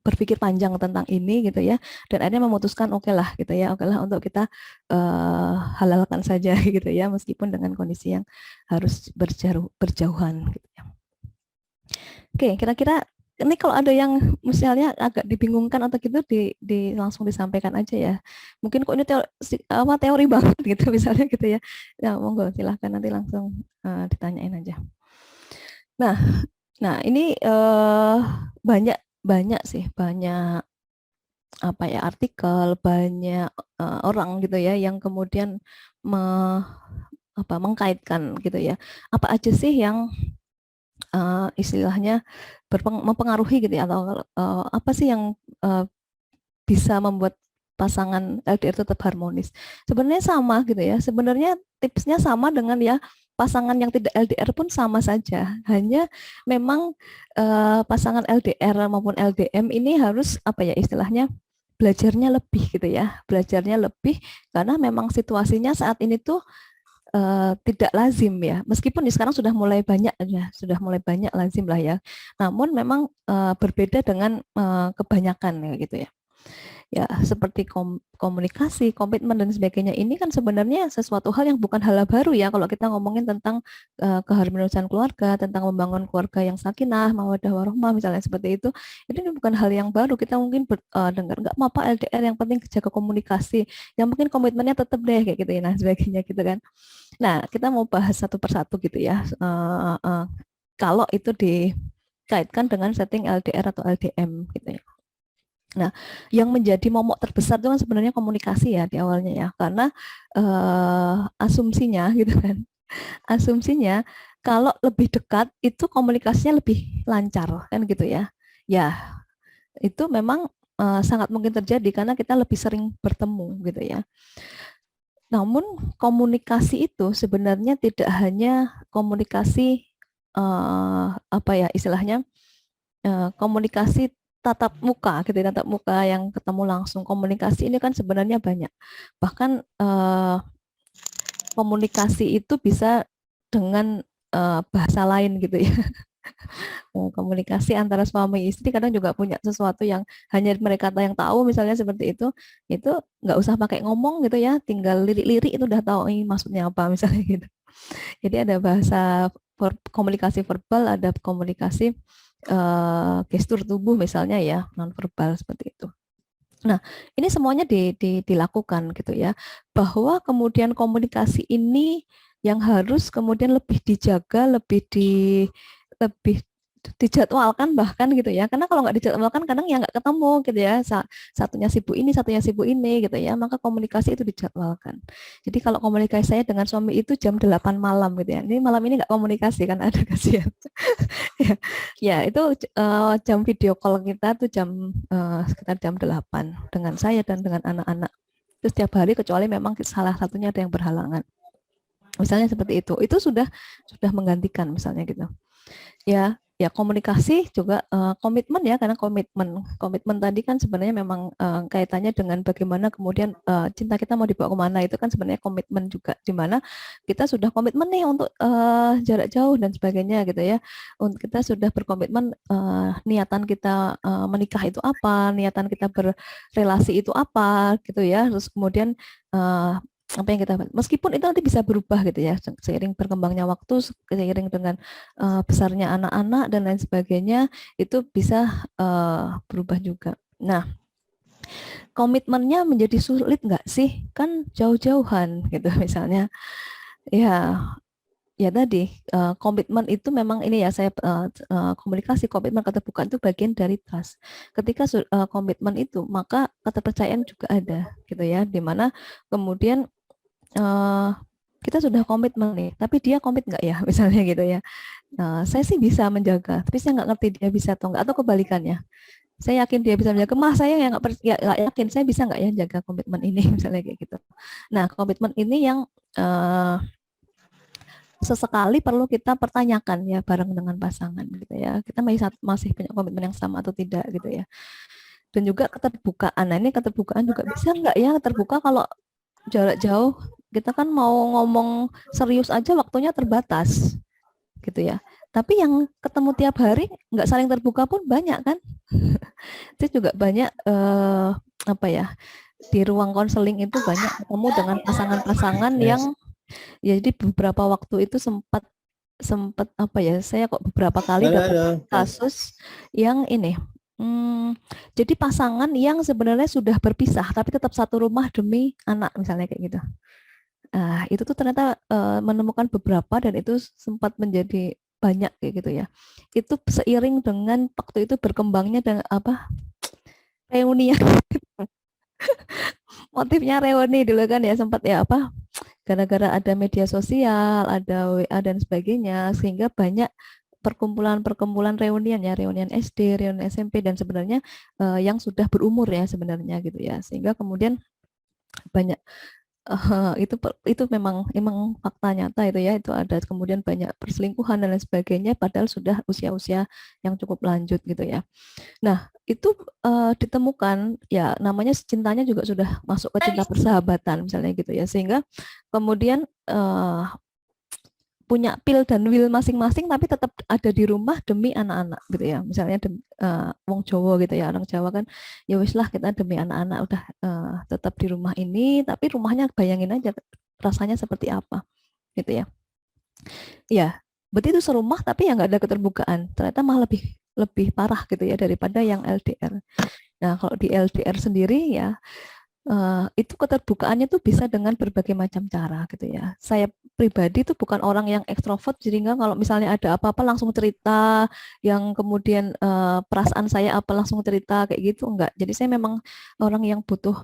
berpikir panjang tentang ini gitu ya, dan akhirnya memutuskan oke lah gitu ya, oke lah untuk kita halalkan saja gitu ya, meskipun dengan kondisi yang harus berjauhan gitu ya. Oke, kira-kira ini kalau ada yang misalnya agak dibingungkan atau gitu, langsung disampaikan aja ya. Mungkin kok ini teori banget gitu misalnya gitu ya. Ya monggo silahkan nanti langsung ditanyain aja. Nah ini banyak sih, banyak apa ya, artikel, banyak orang gitu ya yang kemudian mengkaitkan gitu ya. Apa aja sih yang istilahnya mempengaruhi gitu ya, atau apa sih yang bisa membuat pasangan LDR tetap harmonis? Sebenarnya sama gitu ya. Sebenarnya tipsnya sama dengan ya pasangan yang tidak LDR pun sama saja. Hanya memang pasangan LDR maupun LDM ini harus apa ya istilahnya, belajarnya lebih gitu ya. Belajarnya lebih karena memang situasinya saat ini tuh tidak lazim ya, meskipun sekarang sudah mulai banyak ya, sudah mulai banyak lazim lah ya. Namun memang berbeda dengan kebanyakan ya gitu ya. Ya seperti komunikasi, komitmen dan sebagainya ini kan sebenarnya sesuatu hal yang bukan hal baru ya kalau kita ngomongin tentang keharmonisan keluarga, tentang membangun keluarga yang sakinah, mawaddah warahmah misalnya seperti itu. Ini bukan hal yang baru. Kita mungkin dengar nggak apa-apa LDR, yang penting jaga komunikasi, yang mungkin komitmennya tetap deh kayak gitu ya, nah sebagainya gitu kan. Nah kita mau bahas satu persatu gitu ya. Kalau itu dikaitkan dengan setting LDR atau LDM gitu ya. Nah, yang menjadi momok terbesar itu kan sebenarnya komunikasi ya di awalnya ya, karena asumsinya gitu kan, asumsinya kalau lebih dekat itu komunikasinya lebih lancar kan gitu ya. Ya, itu memang sangat mungkin terjadi karena kita lebih sering bertemu gitu ya. Namun komunikasi itu sebenarnya tidak hanya komunikasi apa ya istilahnya, komunikasi tatap muka gitu, tatap muka yang ketemu langsung. Komunikasi ini kan sebenarnya banyak. Bahkan komunikasi itu bisa dengan bahasa lain gitu ya. Komunikasi antara suami istri kadang juga punya sesuatu yang hanya mereka yang tahu, misalnya seperti itu nggak usah pakai ngomong gitu ya, tinggal lirik-lirik itu udah tahu ini maksudnya apa misalnya gitu. Jadi ada bahasa komunikasi verbal, ada komunikasi gestur tubuh misalnya ya, nonverbal seperti itu. Nah, ini semuanya dilakukan gitu ya, bahwa kemudian komunikasi ini yang harus kemudian lebih dijaga, lebih dijadwalkan bahkan gitu ya, karena kalau nggak dijadwalkan kadang ya nggak ketemu gitu ya, satunya sibuk ini gitu ya, maka komunikasi itu dijadwalkan. Jadi kalau komunikasi saya dengan suami itu jam 8 malam gitu ya, ini malam ini nggak komunikasi kan, ada kasihan. Ya itu jam video call kita tuh sekitar jam 8 dengan saya dan dengan anak-anak. Itu setiap hari kecuali memang salah satunya ada yang berhalangan. Misalnya seperti itu sudah menggantikan misalnya gitu. Ya komunikasi juga komitmen ya, karena komitmen tadi kan sebenarnya memang kaitannya dengan bagaimana kemudian cinta kita mau dibawa kemana, itu kan sebenarnya komitmen juga, di mana kita sudah komitmen nih untuk jarak jauh dan sebagainya gitu ya. Untuk kita sudah berkomitmen niatan kita menikah itu apa, niatan kita berrelasi itu apa gitu ya. Terus kemudian apa yang kita meskipun itu nanti bisa berubah gitu ya seiring berkembangnya waktu, seiring dengan besarnya anak-anak dan lain sebagainya, itu bisa berubah juga. Nah, komitmennya menjadi sulit nggak sih? Kan jauh-jauhan gitu misalnya. Ya tadi komitmen itu memang ini ya, saya komunikasi, komitmen, keterbukaan itu bagian dari trust. Ketika komitmen itu, maka keterpercayaan juga ada gitu ya, dimana kemudian kita sudah komitmen nih, tapi dia komit nggak ya misalnya gitu ya. Saya sih bisa menjaga, tapi saya nggak ngerti dia bisa atau nggak, atau kebalikannya. Saya yakin dia bisa menjaga, saya yang nggak yakin saya bisa nggak ya jaga komitmen ini misalnya kayak gitu. Nah, komitmen ini yang sesekali perlu kita pertanyakan ya bareng dengan pasangan gitu ya. Kita masih punya komitmen yang sama atau tidak gitu ya. Dan juga keterbukaan. Nah, ini keterbukaan juga bisa nggak ya terbuka kalau jarak jauh? Kita kan mau ngomong serius aja waktunya terbatas gitu ya. Tapi yang ketemu tiap hari nggak saling terbuka pun banyak kan. Itu juga banyak apa ya, di ruang konseling itu banyak ketemu dengan pasangan-pasangan yang jadi beberapa waktu itu sempat apa ya, saya kok beberapa kali dapat kasus yang ini, jadi pasangan yang sebenarnya sudah berpisah tapi tetap satu rumah demi anak misalnya kayak gitu. Itu tuh ternyata menemukan beberapa, dan itu sempat menjadi banyak kayak gitu ya. Itu seiring dengan waktu itu berkembangnya dan apa, reuni ya. Motifnya reuni dulu kan ya, sempat ya apa, gara-gara ada media sosial, ada WA dan sebagainya, sehingga banyak perkumpulan reunian ya, reunian SD, reunian SMP, dan sebenarnya yang sudah berumur ya sebenarnya gitu ya, sehingga kemudian banyak itu memang fakta nyata itu ya, itu ada kemudian banyak perselingkuhan dan lain sebagainya, padahal sudah usia-usia yang cukup lanjut gitu ya. Nah, itu ditemukan ya, namanya cintanya juga sudah masuk ke cinta persahabatan misalnya gitu ya, sehingga kemudian punya pil dan will masing-masing tapi tetap ada di rumah demi anak-anak gitu ya, misalnya wong Jawa gitu ya, orang Jawa kan ya wis lah kita demi anak-anak udah tetap di rumah ini, tapi rumahnya bayangin aja rasanya seperti apa gitu ya. Ya, berarti itu serumah tapi ya nggak ada keterbukaan, ternyata malah lebih parah gitu ya daripada yang LDR. Nah, kalau di LDR sendiri ya itu keterbukaannya tuh bisa dengan berbagai macam cara gitu ya. Saya pribadi tuh bukan orang yang ekstrovert, sehingga kalau misalnya ada apa-apa langsung cerita, yang kemudian perasaan saya apa langsung cerita kayak gitu, enggak. Jadi saya memang orang yang butuh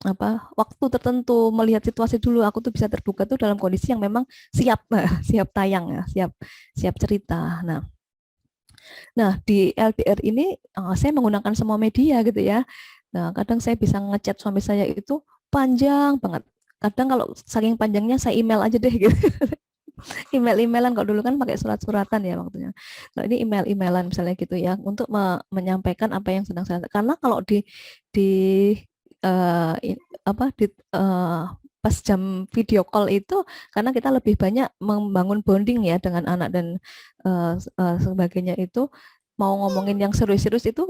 apa, waktu tertentu, melihat situasi dulu, aku tuh bisa terbuka tuh dalam kondisi yang memang siap siap tayang ya, siap cerita. Nah, di LDR ini saya menggunakan semua media gitu ya. Nah, kadang saya bisa ngechat suami saya itu panjang banget. Kadang kalau saking panjangnya saya email aja deh gitu. Email-emailan, kalau dulu kan pakai surat-suratan ya waktunya. Nah, ini email-emailan misalnya gitu ya, untuk menyampaikan apa yang sedang saya. Karena kalau di pas jam video call itu, karena kita lebih banyak membangun bonding ya dengan anak dan sebagainya, itu mau ngomongin yang serius-serius itu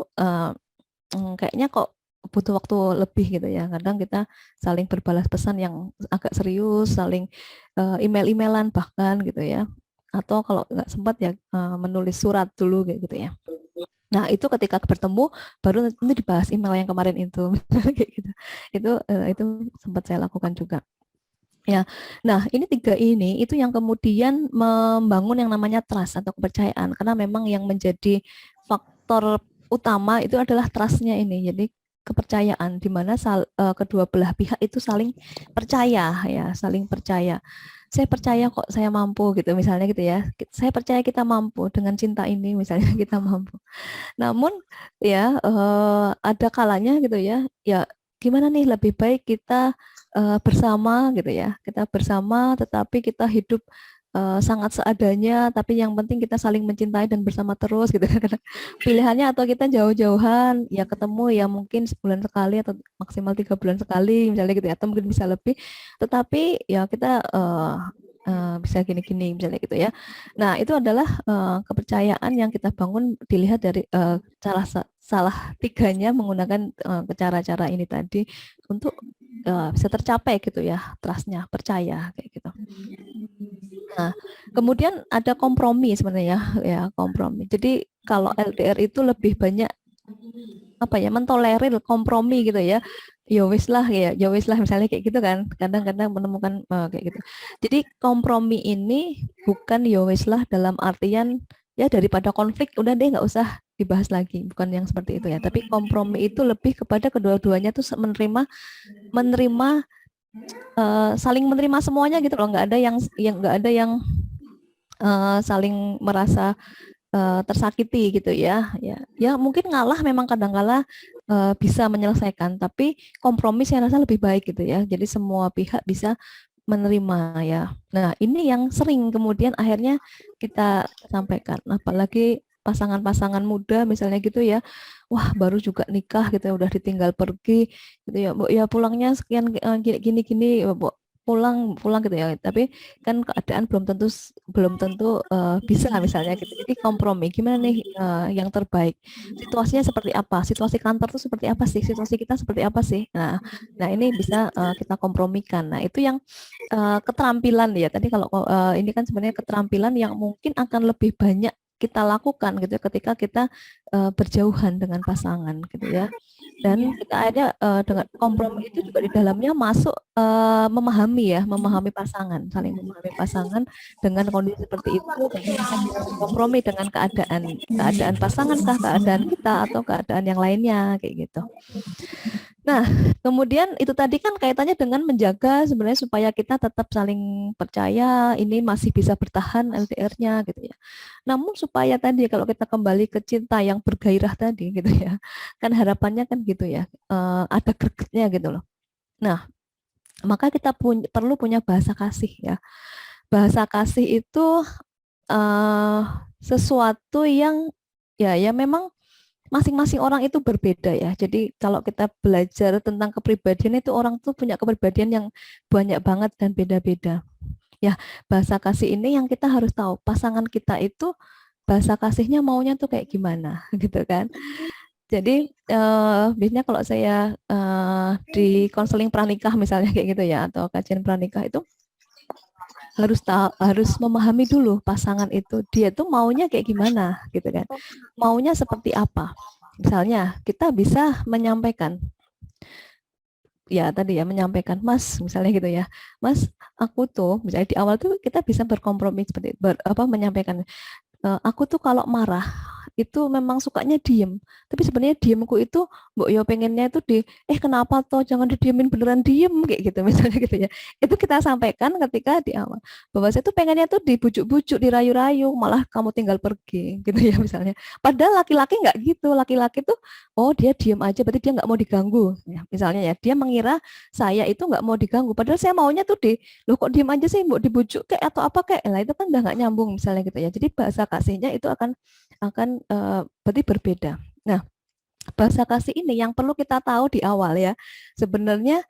kayaknya kok butuh waktu lebih gitu ya. Kadang kita saling berbalas pesan yang agak serius, saling email-emailan bahkan gitu ya. Atau kalau nggak sempat ya menulis surat dulu gitu ya. Nah, itu ketika bertemu baru nanti dibahas email yang kemarin itu kayak gitu. Itu sempat saya lakukan juga. Ya. Nah, ini 3 ini itu yang kemudian membangun yang namanya trust atau kepercayaan, karena memang yang menjadi faktor utama itu adalah trust-nya ini. Jadi kepercayaan di mana kedua belah pihak itu saling percaya ya, saling percaya. Saya percaya kok saya mampu gitu misalnya gitu ya. Saya percaya kita mampu dengan cinta ini misalnya kita mampu. Namun ya ada kalanya gitu ya. Ya gimana nih, lebih baik kita bersama gitu ya. Kita bersama tetapi kita hidup sangat seadanya, tapi yang penting kita saling mencintai dan bersama terus gitu. Pilihannya atau kita jauh-jauhan, ya ketemu ya mungkin sebulan sekali atau maksimal 3 bulan sekali misalnya gitu ya, atau mungkin bisa lebih, tetapi ya kita bisa gini-gini misalnya gitu ya. Nah, itu adalah kepercayaan yang kita bangun dilihat dari salah 3-nya menggunakan cara-cara ini tadi untuk bisa tercapai gitu ya, trust-nya, percaya kayak gitu. Nah, kemudian ada kompromi sebenarnya ya, kompromi. Jadi kalau LDR itu lebih banyak apa ya, mentolerir kompromi gitu ya. Ya wis lah misalnya kayak gitu kan. Kadang-kadang menemukan kayak gitu. Jadi kompromi ini bukan ya wis lah dalam artian ya daripada konflik udah deh nggak usah dibahas lagi, bukan yang seperti itu ya. Tapi kompromi itu lebih kepada kedua-duanya tuh menerima saling menerima semuanya gitu loh, nggak ada yang saling merasa tersakiti gitu ya. Ya mungkin ngalah memang kadang-kala bisa menyelesaikan, tapi kompromi saya rasa lebih baik gitu ya. Jadi semua pihak bisa menerima ya. Nah, ini yang sering kemudian akhirnya kita sampaikan, apalagi pasangan-pasangan muda misalnya gitu ya. Wah, baru juga nikah gitu ya, udah ditinggal pergi gitu ya. Bu, ya pulangnya sekian gini-gini, pulang gitu ya. Tapi kan keadaan belum tentu bisa misalnya gitu. Jadi kompromi gimana nih yang terbaik? Situasinya seperti apa? Situasi kantor tuh seperti apa sih? Situasi kita seperti apa sih? Nah ini bisa kita kompromikan. Nah itu yang keterampilan ya. Tadi kalau ini kan sebenarnya keterampilan yang mungkin akan lebih banyak kita lakukan gitu ya, ketika kita berjauhan dengan pasangan gitu ya. Dan kita akhirnya dengan kompromi itu juga di dalamnya masuk memahami pasangan, saling memahami pasangan dengan kondisi seperti itu, dan kita bisa kompromi dengan keadaan pasangan kah, keadaan kita atau keadaan yang lainnya kayak gitu. Nah, kemudian itu tadi kan kaitannya dengan menjaga sebenarnya supaya kita tetap saling percaya, ini masih bisa bertahan LDR-nya gitu ya. Namun supaya tadi kalau kita kembali ke cinta yang bergairah tadi gitu ya, kan harapannya kan gitu ya, ada gregetnya gitu loh. Nah, maka kita perlu punya bahasa kasih ya. Bahasa kasih itu sesuatu yang ya memang masing-masing orang itu berbeda ya. Jadi kalau kita belajar tentang kepribadian itu orang tuh punya kepribadian yang banyak banget dan beda-beda. Ya, bahasa kasih ini yang kita harus tahu. Pasangan kita itu bahasa kasihnya maunya tuh kayak gimana gitu kan. Jadi biasanya kalau saya di konseling pranikah misalnya kayak gitu ya, atau kajian pranikah itu harus memahami dulu pasangan itu, dia tuh maunya kayak gimana gitu kan, maunya seperti apa. Misalnya kita bisa menyampaikan ya tadi ya, menyampaikan, Mas misalnya gitu ya, Mas aku tuh misalnya di awal tuh kita bisa berkompromi seperti menyampaikan, aku tuh kalau marah itu memang sukanya diem, tapi sebenarnya diemku itu Mbok Yo pengennya itu kenapa toh jangan didiemin, beneran diem kayak gitu misalnya gitu ya. Itu kita sampaikan ketika di awal bahwa saya tuh pengennya tuh dibujuk-bujuk, dirayu-rayu, malah kamu tinggal pergi gitu ya misalnya. Padahal laki-laki nggak gitu, laki-laki tuh dia diem aja berarti dia nggak mau diganggu ya, misalnya ya, dia mengira saya itu nggak mau diganggu, padahal saya maunya tuh loh kok diem aja sih, Mbok dibujuk kayak atau apa kayak lah, itu kan udah nggak nyambung misalnya gitu ya. Jadi bahasa kasihnya itu akan berarti berbeda. Nah, bahasa kasih ini yang perlu kita tahu di awal ya. Sebenarnya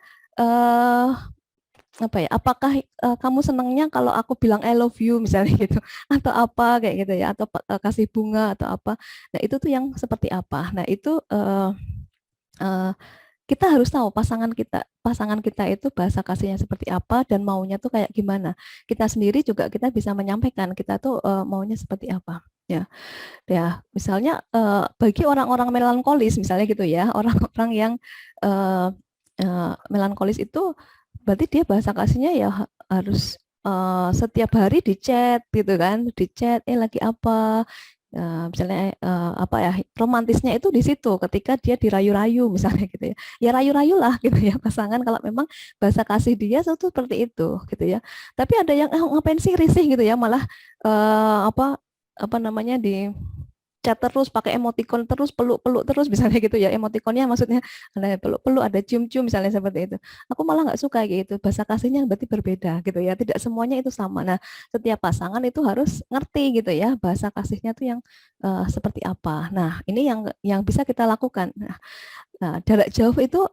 apakah kamu senangnya kalau aku bilang I love you misalnya gitu, atau apa kayak gitu ya, atau kasih bunga atau apa. Nah, itu tuh yang seperti apa. Nah, itu kita harus tahu pasangan kita itu bahasa kasihnya seperti apa dan maunya tuh kayak gimana. Kita sendiri juga kita bisa menyampaikan kita tuh maunya seperti apa ya. Misalnya bagi orang-orang melankolis misalnya gitu ya, orang-orang yang melankolis itu berarti dia bahasa kasihnya ya harus setiap hari di chat gitu kan, di chat lagi apa, misalnya romantisnya itu di situ ketika dia dirayu-rayu misalnya gitu ya. Ya rayu-rayulah gitu ya pasangan kalau memang bahasa kasih dia itu seperti itu gitu ya. Tapi ada yang ngapain sih risih gitu ya, malah apa namanya di chat terus, pakai emoticon terus, peluk-peluk terus misalnya gitu ya. Emoticonnya maksudnya ada peluk-peluk, ada cium-cium misalnya seperti itu. Aku malah nggak suka gitu. Bahasa kasihnya berarti berbeda gitu ya. Tidak semuanya itu sama. Nah, setiap pasangan itu harus ngerti gitu ya bahasa kasihnya tuh yang seperti apa. Nah, ini yang bisa kita lakukan. Nah, jarak jauh itu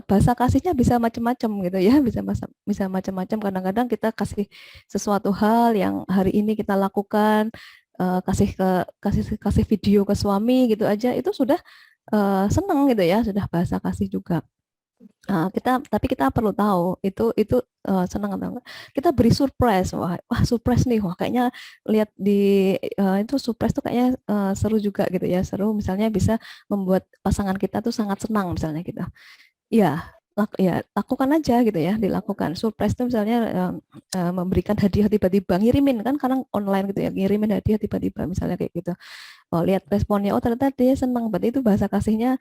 bahasa kasihnya bisa macam-macam gitu ya, bisa macam-macam. Kadang-kadang kita kasih sesuatu hal yang hari ini kita lakukan, kasih video ke suami gitu aja, itu sudah seneng gitu ya, sudah bahasa kasih juga. Tapi kita perlu tahu itu senang atau enggak. Kita beri surprise, wah surprise nih, wah kayaknya lihat di itu surprise tuh kayaknya seru juga gitu ya, seru misalnya bisa membuat pasangan kita tuh sangat senang misalnya gitu. Ya, ya lakukan aja gitu ya, dilakukan. Surprise itu misalnya memberikan hadiah tiba-tiba, ngirimin kan kadang online gitu ya, ngirimin hadiah tiba-tiba misalnya kayak gitu. Oh, lihat responnya, oh ternyata dia senang, berarti itu bahasa kasihnya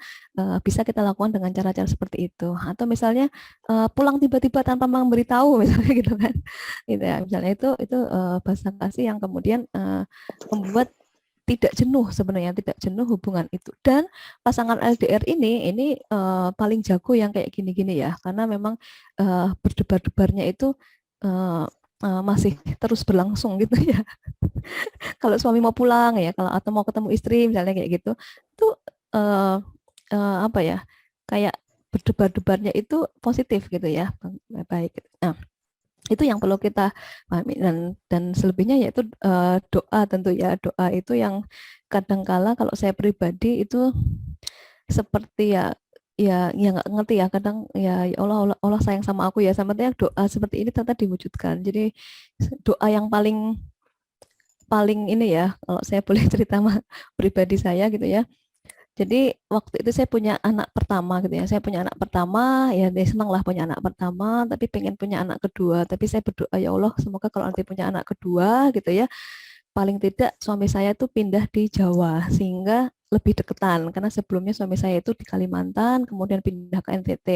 bisa kita lakukan dengan cara-cara seperti itu. Atau misalnya pulang tiba-tiba tanpa memberitahu misalnya gitu kan. Gitu ya, misalnya itu bahasa kasih yang kemudian membuat tidak jenuh sebenarnya, tidak jenuh hubungan itu. Dan pasangan LDR ini paling jago yang kayak gini-gini ya, karena memang berdebar-debarnya itu masih terus berlangsung gitu ya. Kalau suami mau pulang ya, kalau atau mau ketemu istri misalnya kayak gitu, itu apa ya, kayak berdebar-debarnya itu positif gitu ya, baik. Nah, itu yang perlu kita pahami, dan selebihnya yaitu doa tentu ya. Doa itu yang kadangkala kalau saya pribadi itu seperti ya nggak ngerti ya, kadang ya Allah sayang sama aku ya, sama doa seperti ini ternyata diwujudkan. Jadi doa yang paling ini ya, kalau saya boleh cerita pribadi saya gitu ya. Jadi waktu itu saya punya anak pertama gitu ya. Saya punya anak pertama, ya dia senang lah punya anak pertama, tapi pengen punya anak kedua. Tapi saya berdoa, ya Allah semoga kalau nanti punya anak kedua gitu ya, paling tidak suami saya itu pindah di Jawa sehingga lebih deketan. Karena sebelumnya suami saya itu di Kalimantan, kemudian pindah ke NTT.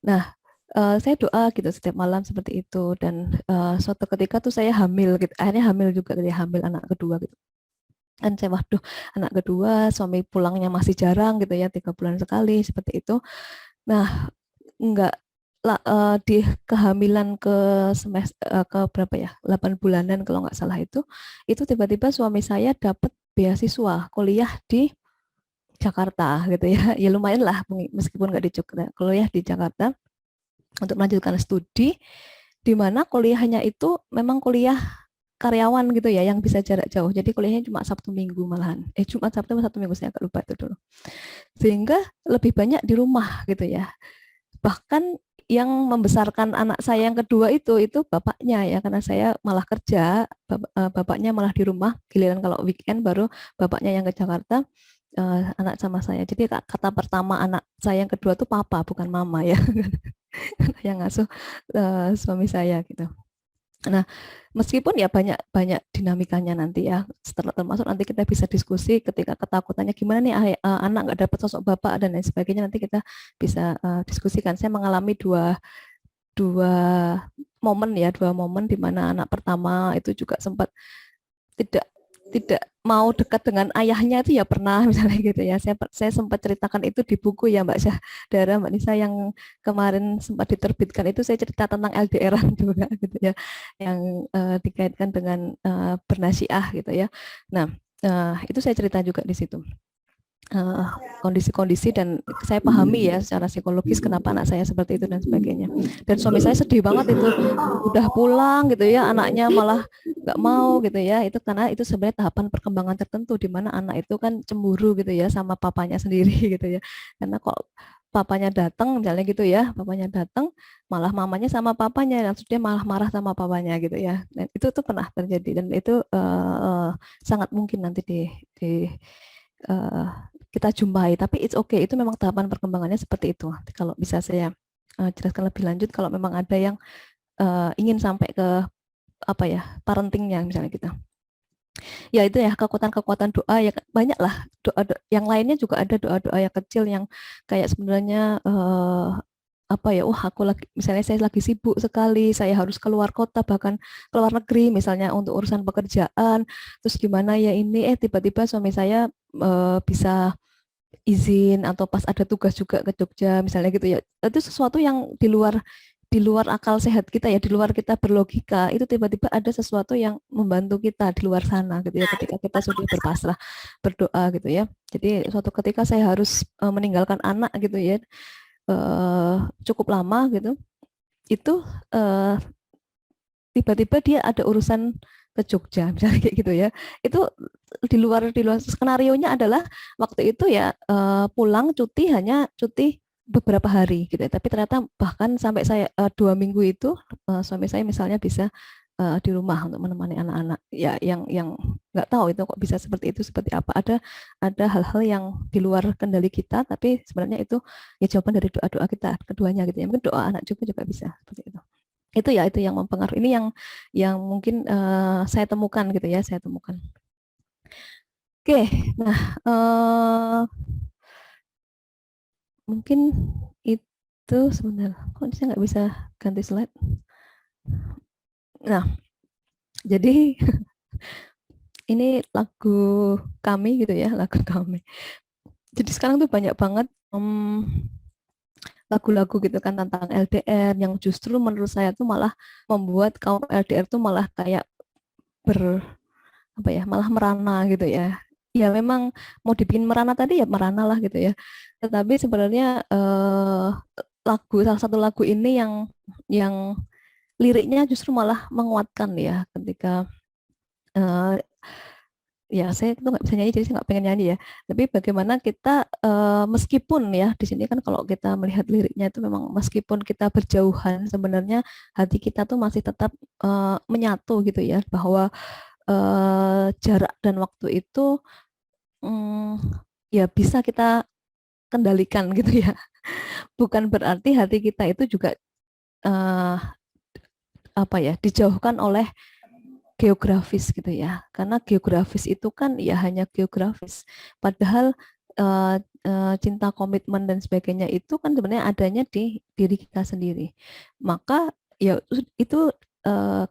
Nah, saya doa gitu setiap malam seperti itu, dan suatu ketika tuh saya hamil gitu. Akhirnya hamil juga, gitu ya, hamil anak kedua gitu. Dan saya waduh, anak kedua suami pulangnya masih jarang gitu ya, 3 bulan sekali seperti itu. Nah, enggak di kehamilan ke ke berapa ya, 8 bulanan kalau nggak salah, itu tiba-tiba suami saya dapat beasiswa kuliah di Jakarta gitu ya. Ya lumayan lah meskipun nggak di Jogja, kuliah di Jakarta untuk melanjutkan studi, di mana kuliahnya itu memang kuliah karyawan gitu ya, yang bisa jarak jauh. Jadi kuliahnya cuma Sabtu Minggu malahan. Jumat Sabtu Sabtu Minggu, saya agak lupa itu dulu. Sehingga lebih banyak di rumah gitu ya. Bahkan yang membesarkan anak saya yang kedua itu bapaknya ya, karena saya malah kerja, bapaknya malah di rumah. Giliran kalau weekend baru bapaknya yang ke Jakarta, anak sama saya. Jadi kata pertama anak saya yang kedua tuh papa, bukan mama ya. Yang ngasuh suami saya gitu. Nah, meskipun ya banyak dinamikanya nanti ya, termasuk nanti kita bisa diskusi ketika ketakutannya gimana nih anak nggak dapat sosok bapak dan lain sebagainya, nanti kita bisa diskusikan. Saya mengalami dua momen ya, dua momen di mana anak pertama itu juga sempat tidak mau dekat dengan ayahnya, itu ya pernah misalnya gitu ya. Saya sempat ceritakan itu di buku ya Mbak Syah, Mbak Nisa, yang kemarin sempat diterbitkan itu. Saya cerita tentang LDR-an juga gitu ya, yang dikaitkan dengan bernasiah gitu ya. Nah, itu saya cerita juga di situ kondisi-kondisi, dan saya pahami ya secara psikologis kenapa anak saya seperti itu dan sebagainya. Dan suami saya sedih banget itu, udah pulang gitu ya, anaknya malah nggak mau gitu ya. Itu karena itu sebenarnya tahapan perkembangan tertentu di mana anak itu kan cemburu gitu ya sama papanya sendiri gitu ya. Karena kok papanya datang misalnya gitu ya, papanya datang malah mamanya sama papanya, langsung dia malah marah sama papanya gitu ya. Dan itu tuh pernah terjadi, dan itu sangat mungkin nanti kita jumpai, tapi it's okay, itu memang tahapan perkembangannya seperti itu. Kalau bisa saya jelaskan lebih lanjut, kalau memang ada yang ingin sampai ke apa ya, parentingnya misalnya gitu. Ya itu ya, kekuatan doa ya banyak lah, doa yang lainnya juga ada, doa-doa yang kecil yang kayak sebenarnya apa ya, aku lagi, misalnya saya lagi sibuk sekali, saya harus keluar kota, bahkan keluar negeri misalnya untuk urusan pekerjaan, terus gimana ya ini, tiba-tiba suami saya bisa izin atau pas ada tugas juga ke Jogja misalnya gitu ya. Itu sesuatu yang di luar akal sehat kita ya, di luar kita berlogika, itu tiba-tiba ada sesuatu yang membantu kita di luar sana gitu ya, ketika kita sudah berpasrah berdoa gitu ya. Jadi suatu ketika saya harus meninggalkan anak gitu ya, cukup lama gitu, itu tiba-tiba dia ada urusan ke Jogja misalnya kayak gitu ya. Itu di luar skenarionya adalah waktu itu ya pulang cuti hanya cuti beberapa hari gitu ya. Tapi ternyata bahkan sampai saya 2 minggu itu suami saya misalnya bisa di rumah untuk menemani anak-anak. Ya, yang nggak tahu itu kok bisa seperti itu, seperti apa. Ada hal-hal yang di luar kendali kita, tapi sebenarnya itu ya jawaban dari doa-doa kita keduanya gitu ya. Mungkin doa anak juga bisa seperti itu. Itu yang mempengaruhi. Ini yang mungkin saya temukan gitu ya, saya temukan. Oke, nah mungkin itu sebentar. Kok saya nggak bisa ganti slide? Nah, jadi ini lagu kami gitu ya, lagu kami. Jadi sekarang tuh banyak banget lagu-lagu gitu kan tentang LDR yang justru menurut saya tuh malah membuat kaum LDR tuh malah kayak malah merana gitu ya. Ya memang mau dibikin merana tadi ya merana lah gitu ya. Tetapi sebenarnya salah satu lagu ini yang liriknya justru malah menguatkan ya ketika ya saya itu nggak bisa nyanyi jadi saya nggak pengen nyanyi ya. Tapi bagaimana kita meskipun ya di sini kan kalau kita melihat liriknya itu memang meskipun kita berjauhan sebenarnya hati kita tuh masih tetap menyatu gitu ya bahwa jarak dan waktu itu ya bisa kita kendalikan gitu ya. Bukan berarti hati kita itu juga dijauhkan oleh geografis gitu ya. Karena geografis itu kan ya hanya geografis. Padahal cinta, komitmen dan sebagainya itu kan sebenarnya adanya di diri kita sendiri. Maka ya itu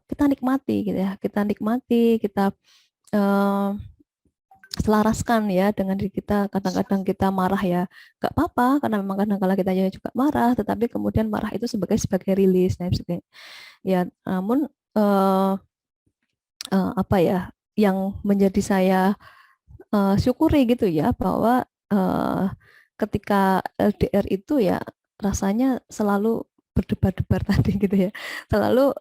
kita nikmati gitu ya. Kita nikmati, kita selaraskan ya dengan diri kita. Kadang-kadang kita marah ya nggak apa-apa karena memang kadang-kadang kita juga marah, tetapi kemudian marah itu sebagai rilis dan sebagainya. Ya, namun yang menjadi saya syukuri gitu ya bahwa ketika LDR itu ya rasanya selalu berdebar-debar tadi gitu ya, selalu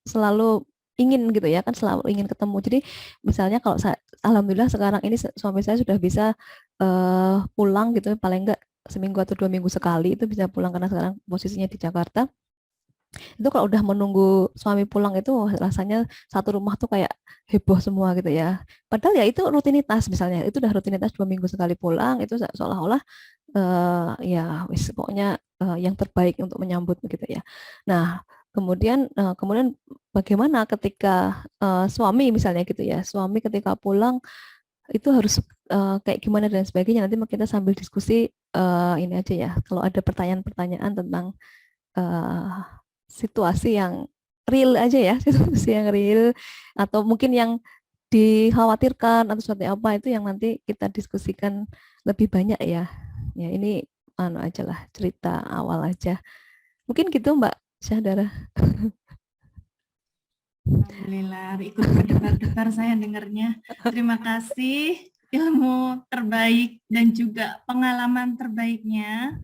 selalu ingin gitu ya kan, selalu ingin ketemu. Jadi misalnya kalau alhamdulillah sekarang ini suami saya sudah bisa pulang gitu paling enggak seminggu atau 2 minggu sekali itu bisa pulang karena sekarang posisinya di Jakarta. Itu kalau udah menunggu suami pulang itu rasanya satu rumah tuh kayak heboh semua gitu ya. Padahal ya itu rutinitas misalnya, itu udah rutinitas 2 minggu sekali pulang, itu seolah-olah ya wis pokoknya yang terbaik untuk menyambut gitu ya. Nah kemudian bagaimana ketika suami misalnya gitu ya, suami ketika pulang itu harus kayak gimana dan sebagainya. Nanti kita sambil diskusi ini aja ya. Kalau ada pertanyaan-pertanyaan tentang situasi yang real aja ya, situasi yang real atau mungkin yang dikhawatirkan atau seperti apa itu yang nanti kita diskusikan lebih banyak ya. Ya ini aja lah cerita awal aja. Mungkin gitu Mbak Syahdara. Alhamdulillah ikut berdebar-debar saya dengarnya. Terima kasih ilmu terbaik dan juga pengalaman terbaiknya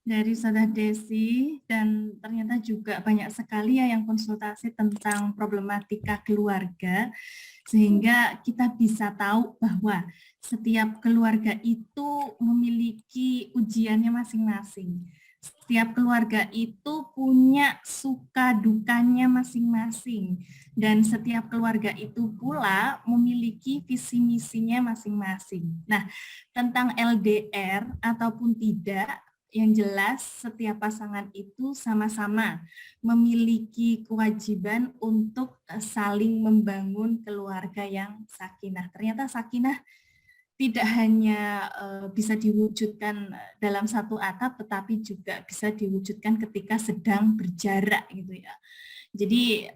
dari Saudara Desi, dan ternyata juga banyak sekali ya yang konsultasi tentang problematika keluarga, sehingga kita bisa tahu bahwa setiap keluarga itu memiliki ujiannya masing-masing. Setiap keluarga itu punya suka dukanya masing-masing, dan setiap keluarga itu pula memiliki visi misinya masing-masing. Nah, tentang LDR ataupun tidak, yang jelas setiap pasangan itu sama-sama memiliki kewajiban untuk saling membangun keluarga yang sakinah. Ternyata sakinah tidak hanya bisa diwujudkan dalam satu atap, tetapi juga bisa diwujudkan ketika sedang berjarak gitu ya. Jadi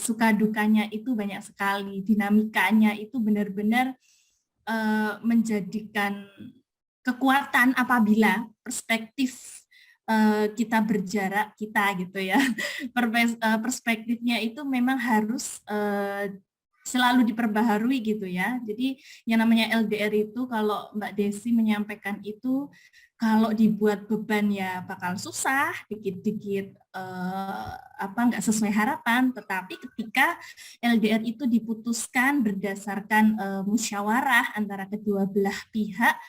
suka dukanya itu banyak sekali, dinamikanya itu benar-benar menjadikan kekuatan apabila perspektif kita berjarak kita gitu ya. Perspektifnya itu memang harus selalu diperbaharui gitu ya. Jadi yang namanya LDR itu kalau Mbak Desi menyampaikan itu kalau dibuat beban ya bakal susah, dikit-dikit nggak sesuai harapan. Tetapi ketika LDR itu diputuskan berdasarkan musyawarah antara kedua belah pihak,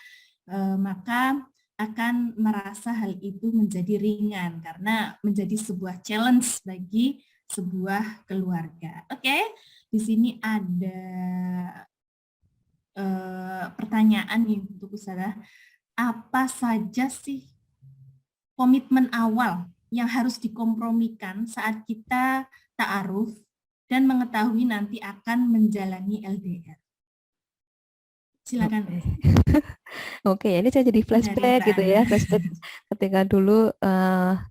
maka akan merasa hal itu menjadi ringan karena menjadi sebuah challenge bagi sebuah keluarga. Oke, di sini ada pertanyaan nih untuk Ustazah. Apa saja sih komitmen awal yang harus dikompromikan saat kita ta'aruf dan mengetahui nanti akan menjalani LDR? Silakan. Oke, ini saya jadi flashback Mbak gitu ya, Ana. flashback ketika dulu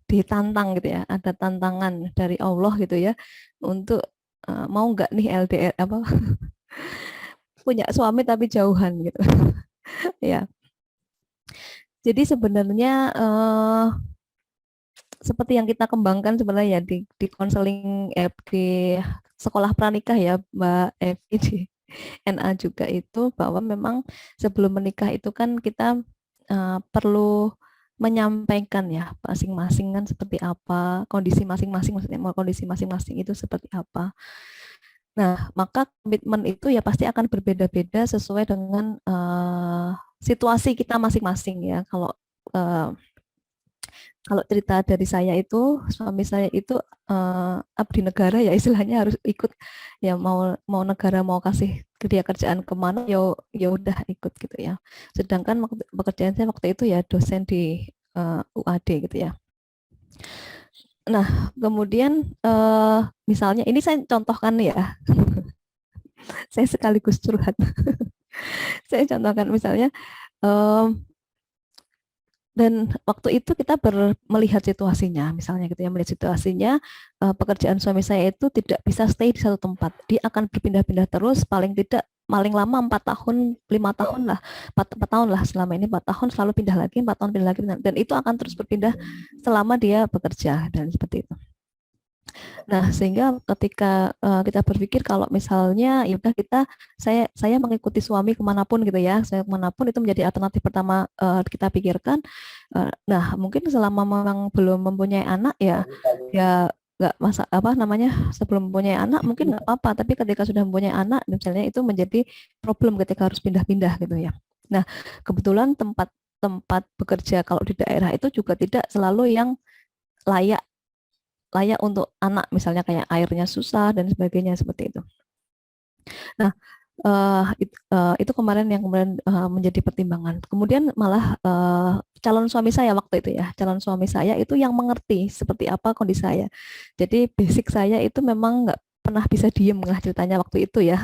ditantang gitu ya, ada tantangan dari Allah gitu ya untuk mau nggak nih LDR apa punya suami tapi jauhan gitu ya. Jadi sebenarnya seperti yang kita kembangkan sebenarnya ya di konseling di sekolah pranikah ya Mbak Evi di NA juga itu bahwa memang sebelum menikah itu kan kita perlu menyampaikan ya masing-masing kan seperti apa, kondisi masing-masing, maksudnya kondisi masing-masing itu seperti apa. Nah, maka komitmen itu ya pasti akan berbeda-beda sesuai dengan situasi kita masing-masing ya. Kalau cerita dari saya itu, suami saya itu abdi negara ya istilahnya harus ikut ya mau negara mau kasih dia kerjaan kemana ya udah ikut gitu ya. Sedangkan pekerjaan saya waktu itu ya dosen di UAD gitu ya. Nah kemudian misalnya ini saya contohkan ya, saya sekaligus curhat. Saya contohkan misalnya. Dan waktu itu kita melihat situasinya, misalnya gitu ya, melihat situasinya pekerjaan suami saya itu tidak bisa stay di satu tempat. Dia akan berpindah-pindah terus, paling lama 4 tahun, 5 tahun lah, 4 tahun lah selama ini 4 tahun selalu pindah lagi, 4 tahun pindah lagi, dan itu akan terus berpindah selama dia bekerja dan seperti itu. Nah, sehingga ketika kita berpikir kalau misalnya ya udah saya mengikuti suami kemanapun gitu ya, saya kemanapun itu menjadi alternatif pertama kita pikirkan. Nah, mungkin selama memang belum mempunyai anak ya nggak masa apa namanya sebelum mempunyai anak mungkin nggak apa-apa, tapi ketika sudah mempunyai anak misalnya itu menjadi problem ketika harus pindah-pindah gitu ya. Nah, kebetulan tempat bekerja kalau di daerah itu juga tidak selalu yang layak untuk anak, misalnya kayak airnya susah dan sebagainya seperti itu. Nah, itu kemarin yang kemudian menjadi pertimbangan. Kemudian malah calon suami saya waktu itu ya, calon suami saya itu yang mengerti seperti apa kondisi saya. Jadi basic saya itu memang nggak pernah bisa diem lah ceritanya waktu itu ya.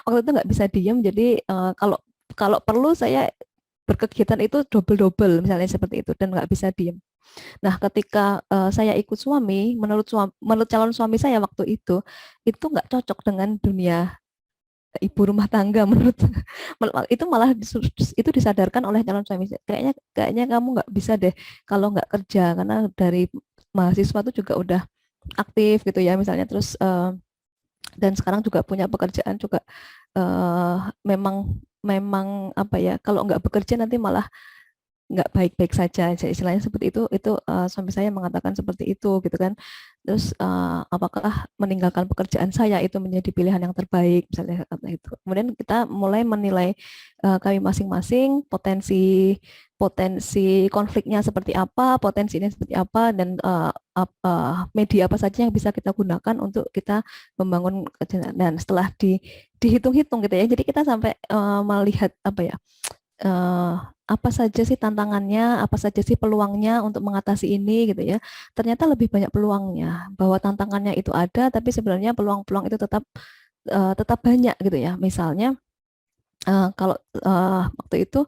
Waktu itu nggak bisa diem, jadi kalau perlu saya berkegiatan itu double misalnya seperti itu dan nggak bisa diem. Nah, ketika saya ikut suami, menurut calon suami saya waktu itu nggak cocok dengan dunia ibu rumah tangga menurut itu malah itu disadarkan oleh calon suami saya. Kayaknya kamu nggak bisa deh kalau nggak kerja karena dari mahasiswa itu juga udah aktif gitu ya misalnya terus dan sekarang juga punya pekerjaan juga memang apa ya kalau nggak bekerja nanti malah nggak baik-baik saja, istilahnya seperti itu suami saya mengatakan seperti itu gitu kan. Terus apakah meninggalkan pekerjaan saya itu menjadi pilihan yang terbaik misalnya itu. Kemudian kita mulai menilai kami masing-masing potensi konfliknya seperti apa, potensinya seperti apa, dan media apa saja yang bisa kita gunakan untuk kita membangun kerjaan. Dan setelah dihitung-hitung gitu ya, jadi kita sampai melihat apa ya apa saja sih tantangannya, apa saja sih peluangnya untuk mengatasi ini gitu ya. Ternyata lebih banyak peluangnya, bahwa tantangannya itu ada, tapi sebenarnya peluang-peluang itu tetap banyak gitu ya. Misalnya kalau waktu itu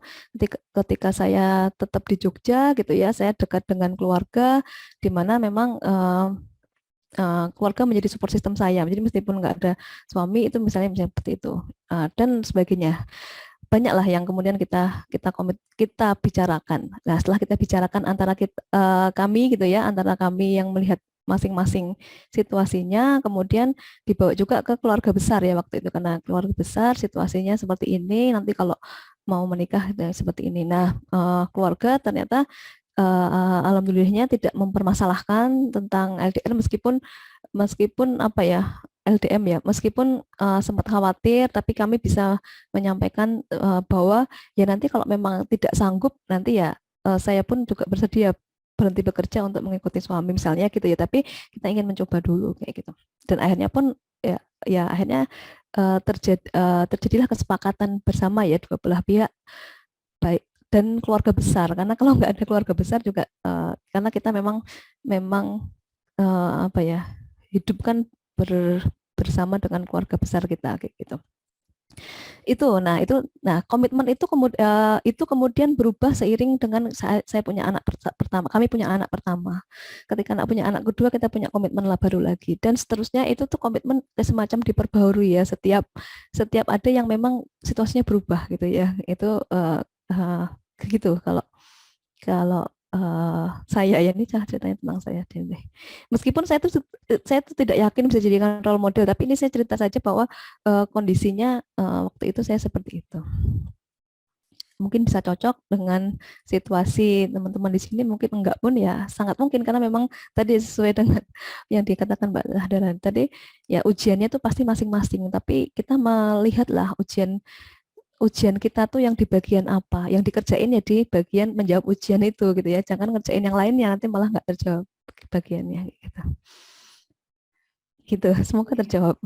ketika saya tetap di Jogja gitu ya, saya dekat dengan keluarga, di mana memang keluarga menjadi support system saya. Jadi meskipun nggak ada suami itu misalnya seperti itu dan sebagainya. Banyaklah yang kemudian kita bicarakan. Nah, setelah kita bicarakan antara kami gitu ya, antara kami yang melihat masing-masing situasinya, kemudian dibawa juga ke keluarga besar ya waktu itu, karena keluarga besar situasinya seperti ini, nanti kalau mau menikah seperti ini. Nah, keluarga ternyata alhamdulillahnya tidak mempermasalahkan tentang LDR meskipun apa ya LDM ya, meskipun sempat khawatir, tapi kami bisa menyampaikan bahwa ya nanti kalau memang tidak sanggup, nanti ya saya pun juga bersedia berhenti bekerja untuk mengikuti suami misalnya gitu ya, tapi kita ingin mencoba dulu kayak gitu. Dan akhirnya pun ya akhirnya terjadilah kesepakatan bersama ya dua belah pihak, baik dan keluarga besar, karena kalau nggak ada keluarga besar juga karena kita memang apa ya, hidup kan bersama dengan keluarga besar kita kayak gitu. Nah komitmen itu kemudian berubah seiring dengan saya punya anak pertama, kami punya anak pertama. Ketika anak punya anak kedua, kita punya komitmen lah baru lagi, dan seterusnya itu tuh komitmen semacam diperbaharui ya setiap ada yang memang situasinya berubah gitu ya. Itu gitu kalau kalau saya ya, ini ceritanya tentang saya deh. Meskipun saya tuh tidak yakin bisa jadikan role model, tapi ini saya cerita saja bahwa kondisinya waktu itu saya seperti itu. Mungkin bisa cocok dengan situasi teman-teman di sini, mungkin enggak pun ya sangat mungkin, karena memang tadi sesuai dengan yang dikatakan Mbak Dahlan tadi, ya ujiannya tuh pasti masing-masing, tapi kita melihatlah ujian kita tuh yang di bagian apa, yang dikerjain ya di bagian menjawab ujian itu gitu ya, jangan ngerjain yang lainnya nanti malah nggak terjawab bagiannya gitu. Gitu, semoga terjawab.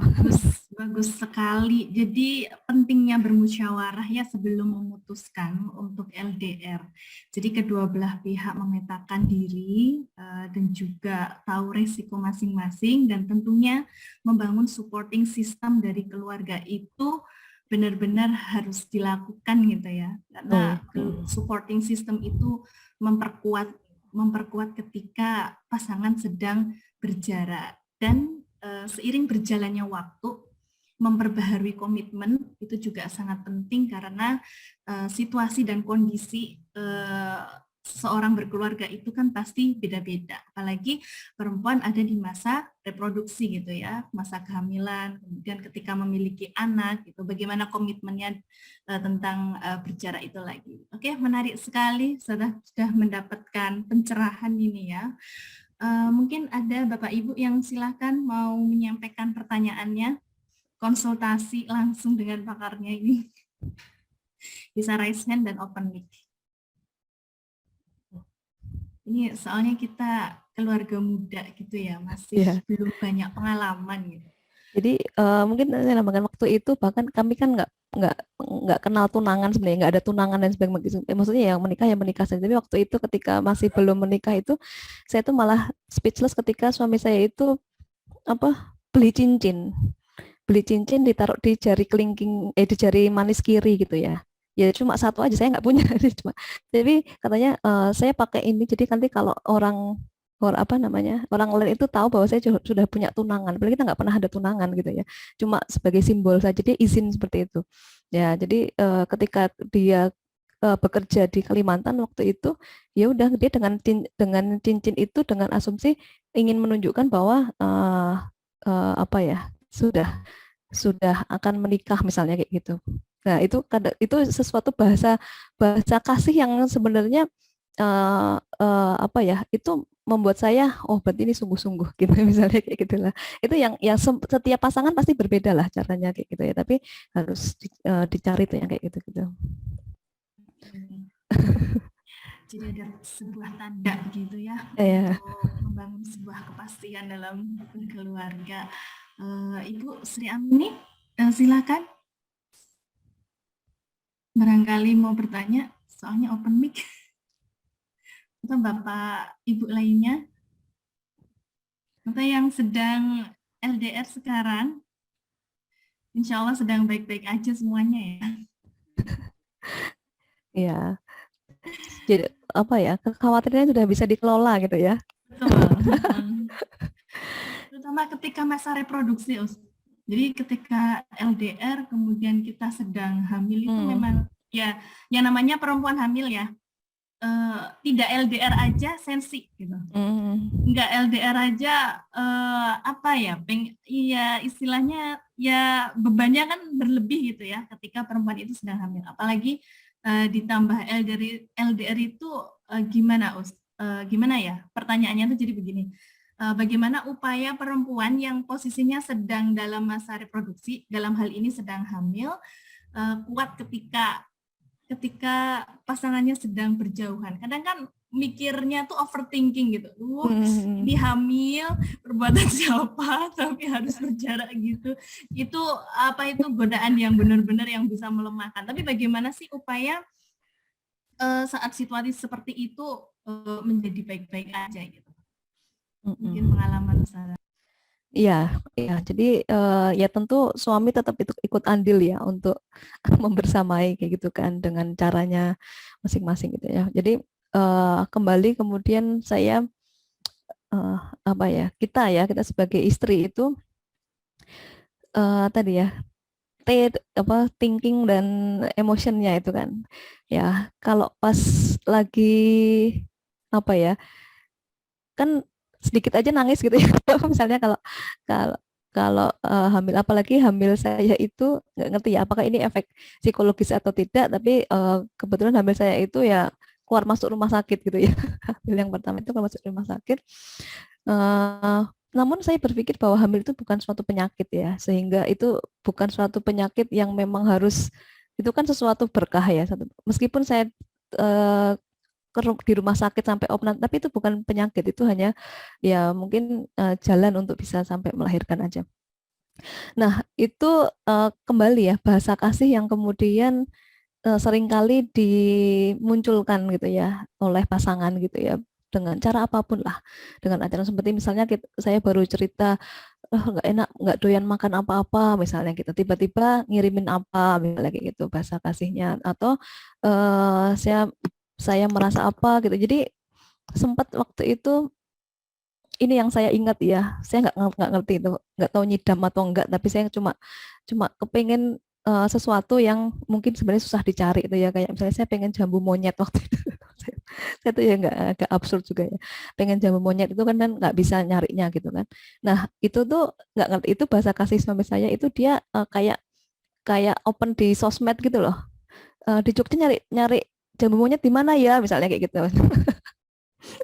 Bagus sekali. Jadi pentingnya bermusyawarah ya sebelum memutuskan untuk LDR. Jadi kedua belah pihak memetakan diri dan juga tahu resiko masing-masing, dan tentunya membangun supporting system dari keluarga itu benar-benar harus dilakukan gitu ya, karena supporting system itu memperkuat ketika pasangan sedang berjarak, dan seiring berjalannya waktu memperbaharui komitmen itu juga sangat penting, karena situasi dan kondisi seorang berkeluarga itu kan pasti beda-beda, apalagi perempuan ada di masa reproduksi gitu ya, masa kehamilan, kemudian ketika memiliki anak gitu, bagaimana komitmennya tentang berjarak itu lagi. Oke, menarik sekali, sudah mendapatkan pencerahan ini ya. Mungkin ada Bapak Ibu yang silakan mau menyampaikan pertanyaannya, konsultasi langsung dengan pakarnya ini. Bisa raise hand dan open mic. Ini soalnya kita keluarga muda gitu ya, masih belum banyak pengalaman gitu. Jadi mungkin saya nambahkan, waktu itu bahkan kami kan nggak kenal tunangan sebenarnya, nggak ada tunangan dan sebagainya. Maksudnya yang menikah saja. Tapi waktu itu ketika masih belum menikah itu, saya tuh malah speechless ketika suami saya itu beli cincin ditaruh di jari kelingking, di jari manis kiri gitu ya. Ya cuma satu aja, saya nggak punya. Tapi katanya saya pakai ini, jadi nanti kalau orang lain itu tahu bahwa saya sudah punya tunangan, padahal kita nggak pernah ada tunangan gitu ya, cuma sebagai simbol saja, dia izin seperti itu ya. Jadi ketika dia bekerja di Kalimantan waktu itu, ya udah dia dengan cincin itu, dengan asumsi ingin menunjukkan bahwa sudah akan menikah misalnya kayak gitu. Nah itu sesuatu bahasa kasih yang sebenarnya itu membuat saya berarti ini sungguh-sungguh gitu misalnya kayak gitulah. Itu yang setiap pasangan pasti berbeda lah caranya kayak gitu ya, tapi harus dicari tuh yang kayak gitu. Jadi ada sebuah tanda gitu ya, untuk membangun sebuah kepastian dalam keluarga. Ibu Sri Amini, silakan. Barangkali mau bertanya, soalnya open mic. Atau Bapak Ibu lainnya, atau yang sedang LDR sekarang, insya Allah sedang baik-baik aja semuanya ya. Iya. Jadi kekhawatirannya sudah bisa dikelola gitu ya. Betul. Terutama ketika masa reproduksi, jadi ketika LDR kemudian kita sedang hamil itu memang ya, yang namanya perempuan hamil ya, tidak LDR aja sensi gitu. Enggak LDR aja istilahnya ya bebannya kan berlebih gitu ya ketika perempuan itu sedang hamil, apalagi ditambah LDR itu gimana ya, pertanyaannya tuh jadi begini, bagaimana upaya perempuan yang posisinya sedang dalam masa reproduksi, dalam hal ini sedang hamil, kuat ketika pasangannya sedang berjauhan. Kadang kan mikirnya tuh overthinking gitu. Ini hamil, perbuatan siapa, tapi harus berjarak gitu. Itu godaan yang benar-benar yang bisa melemahkan. Tapi bagaimana sih upaya saat situasi seperti itu menjadi baik-baik aja gitu. Mungkin pengalaman Sarah. Iya, iya. Jadi ya tentu suami tetap ikut andil ya untuk membersamai kayak gitu kan dengan caranya masing-masing gitu ya. Jadi kembali kemudian saya kita sebagai istri itu tadi ya thinking dan emotionnya itu kan ya kalau pas lagi kan sedikit aja nangis gitu ya. Misalnya kalau kalau kalau hamil, apalagi hamil saya itu nggak ngerti ya apakah ini efek psikologis atau tidak, tapi kebetulan hamil saya itu ya keluar masuk rumah sakit gitu ya. Hamil yang pertama itu keluar masuk rumah sakit. Namun saya berpikir bahwa hamil itu bukan suatu penyakit ya, sehingga itu bukan suatu penyakit yang memang harus, itu kan sesuatu berkah ya. Meskipun saya di rumah sakit sampai operan, tapi itu bukan penyakit, itu hanya ya mungkin jalan untuk bisa sampai melahirkan aja. Nah itu kembali ya bahasa kasih yang kemudian seringkali dimunculkan gitu ya oleh pasangan gitu ya, dengan cara apapun lah, dengan acara seperti misalnya saya baru cerita nggak enak, nggak doyan makan apa-apa misalnya gitu, tiba-tiba ngirimin apa misalnya kayak gitu bahasa kasihnya, atau saya merasa apa gitu. Jadi sempat waktu itu ini yang saya ingat ya, saya nggak ngerti itu, nggak tahu nyidam atau enggak, tapi saya cuma kepengen sesuatu yang mungkin sebenarnya susah dicari itu ya, kayak misalnya saya pengen jambu monyet waktu itu. Saya tuh ya nggak, agak absurd juga ya, pengen jambu monyet itu kan nggak bisa nyarinya gitu kan. Nah itu tuh nggak ngerti, itu bahasa kasih suami saya itu dia kayak open di sosmed gitu loh. Di Jogja nyari jambu monyet di mana ya misalnya kayak gitu.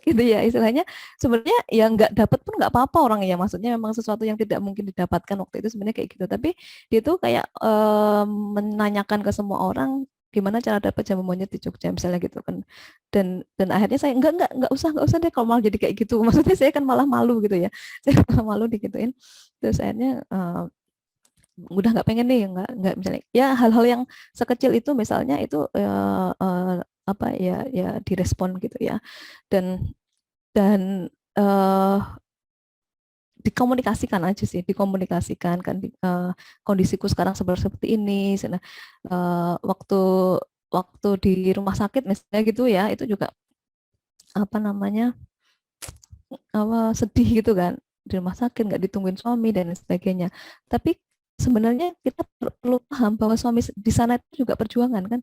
Gitu ya istilahnya, sebenarnya ya nggak dapat pun nggak apa-apa orang ya, maksudnya memang sesuatu yang tidak mungkin didapatkan waktu itu sebenarnya kayak gitu, tapi dia tuh kayak menanyakan ke semua orang gimana cara dapat jambu monyet di Jogja misalnya gitu kan, dan akhirnya saya nggak usah deh kalau malah jadi kayak gitu. Maksudnya saya kan malah malu gitu ya, saya malah malu digituin, terus akhirnya udah nggak pengen nih, nggak misalnya ya hal-hal yang sekecil itu misalnya itu direspon gitu ya, dan dikomunikasikan aja sih, dikomunikasikan kan kondisiku sekarang seperti ini. Waktu di rumah sakit misalnya gitu ya, itu juga sedih gitu kan, di rumah sakit nggak ditungguin suami dan sebagainya. Tapi sebenarnya kita perlu paham bahwa suami di sana itu juga perjuangan kan,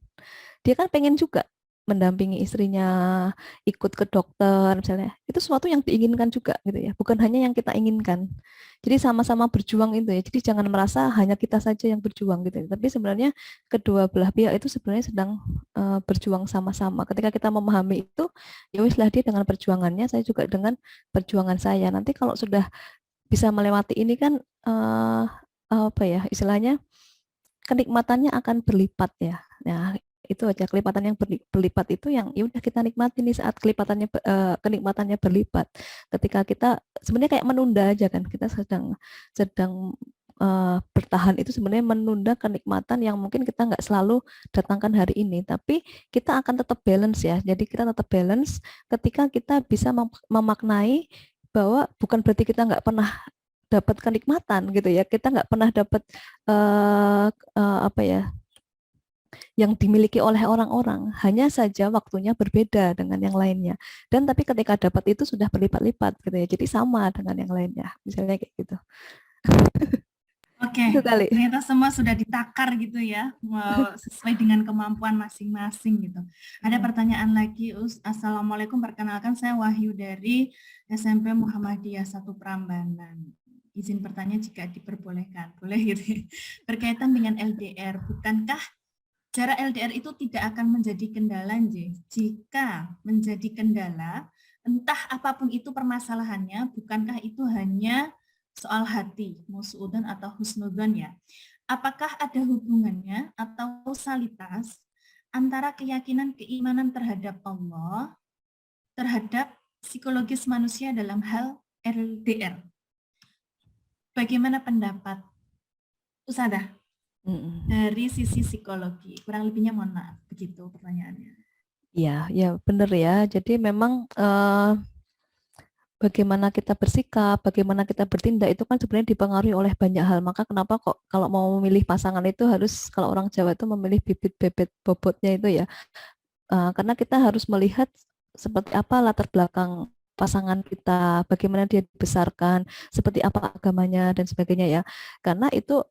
dia kan pengen juga mendampingi istrinya, ikut ke dokter misalnya, itu sesuatu yang diinginkan juga gitu ya, bukan hanya yang kita inginkan. Jadi sama-sama berjuang itu ya, jadi jangan merasa hanya kita saja yang berjuang gitu ya. Tapi sebenarnya kedua belah pihak itu sebenarnya sedang berjuang sama-sama. Ketika kita memahami itu, ya wislah, dia dengan perjuangannya, saya juga dengan perjuangan saya. Nanti kalau sudah bisa melewati ini kan istilahnya kenikmatannya akan berlipat ya. Nah, itu aja, kelipatan yang berlipat itu yang ya udah kita nikmati nih saat kenikmatannya berlipat. Ketika kita sebenarnya kayak menunda aja kan, kita sedang bertahan itu sebenarnya menunda kenikmatan yang mungkin kita nggak selalu datangkan hari ini, tapi kita akan tetap balance ya. Jadi kita tetap balance ketika kita bisa memaknai bahwa bukan berarti kita nggak pernah dapat kenikmatan gitu ya, kita nggak pernah dapat yang dimiliki oleh orang-orang, hanya saja waktunya berbeda dengan yang lainnya. Dan tapi ketika dapat itu sudah berlipat-lipat gitu ya, jadi sama dengan yang lainnya, misalnya kayak gitu. Oke, ternyata semua sudah ditakar gitu ya, sesuai dengan kemampuan masing-masing gitu. Ada pertanyaan lagi, Assalamualaikum, perkenalkan saya Wahyu dari SMP Muhammadiyah 1 Prambanan. Izin bertanya jika diperbolehkan, boleh gitu ya. Berkaitan dengan LDR, bukankah jarak LDR itu tidak akan menjadi kendala, jika menjadi kendala Entah apapun itu permasalahannya, bukankah itu hanya soal hati, musuudan atau husnudzon ya? Apakah ada hubungannya atau kausalitas antara keyakinan keimanan terhadap Allah, terhadap psikologis manusia dalam hal LDR? Bagaimana pendapat Usadah dari sisi psikologi? Kurang lebihnya mohon maaf, begitu pertanyaannya. Ya, ya benar ya. Jadi memang bagaimana kita bersikap, bagaimana kita bertindak itu kan sebenarnya dipengaruhi oleh banyak hal. Maka kenapa kok kalau mau memilih pasangan itu harus, kalau orang Jawa itu memilih bibit bebet bobotnya itu ya. Karena kita harus melihat seperti apa latar belakang pasangan kita, bagaimana dia dibesarkan, seperti apa agamanya dan sebagainya ya. Karena itu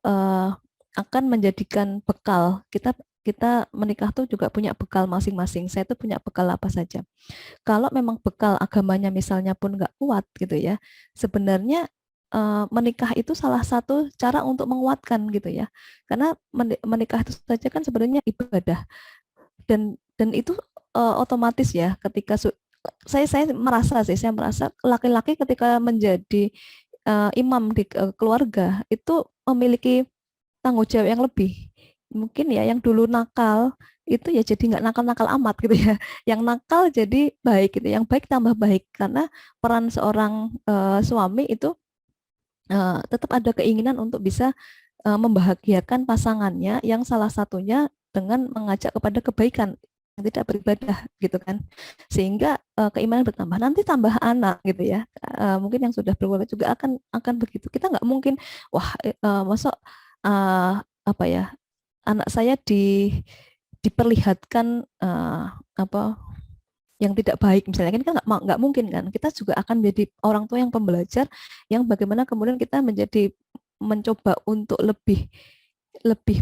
akan menjadikan bekal kita. Kita menikah tuh juga punya bekal masing-masing. Saya tuh punya bekal apa saja. Kalau memang bekal agamanya misalnya pun nggak kuat gitu ya, sebenarnya menikah itu salah satu cara untuk menguatkan gitu ya. Karena menikah itu saja kan sebenarnya ibadah, dan itu otomatis ya ketika saya merasa laki-laki ketika menjadi imam di keluarga itu memiliki tanggung jawab yang lebih. Mungkin ya yang dulu nakal itu ya jadi nggak nakal-nakal amat gitu ya. Yang nakal jadi baik gitu, yang baik tambah baik karena peran seorang suami itu tetap ada keinginan untuk bisa membahagiakan pasangannya yang salah satunya dengan mengajak kepada kebaikan, yang tidak beribadah gitu kan, sehingga keimanan bertambah. Nanti tambah anak gitu ya, mungkin yang sudah berkeluarga juga akan begitu. Kita nggak mungkin wah masuk apa ya, anak saya diperlihatkan apa yang tidak baik misalnya, kan nggak mungkin kan. Kita juga akan menjadi orang tua yang pembelajar, yang bagaimana kemudian kita mencoba untuk lebih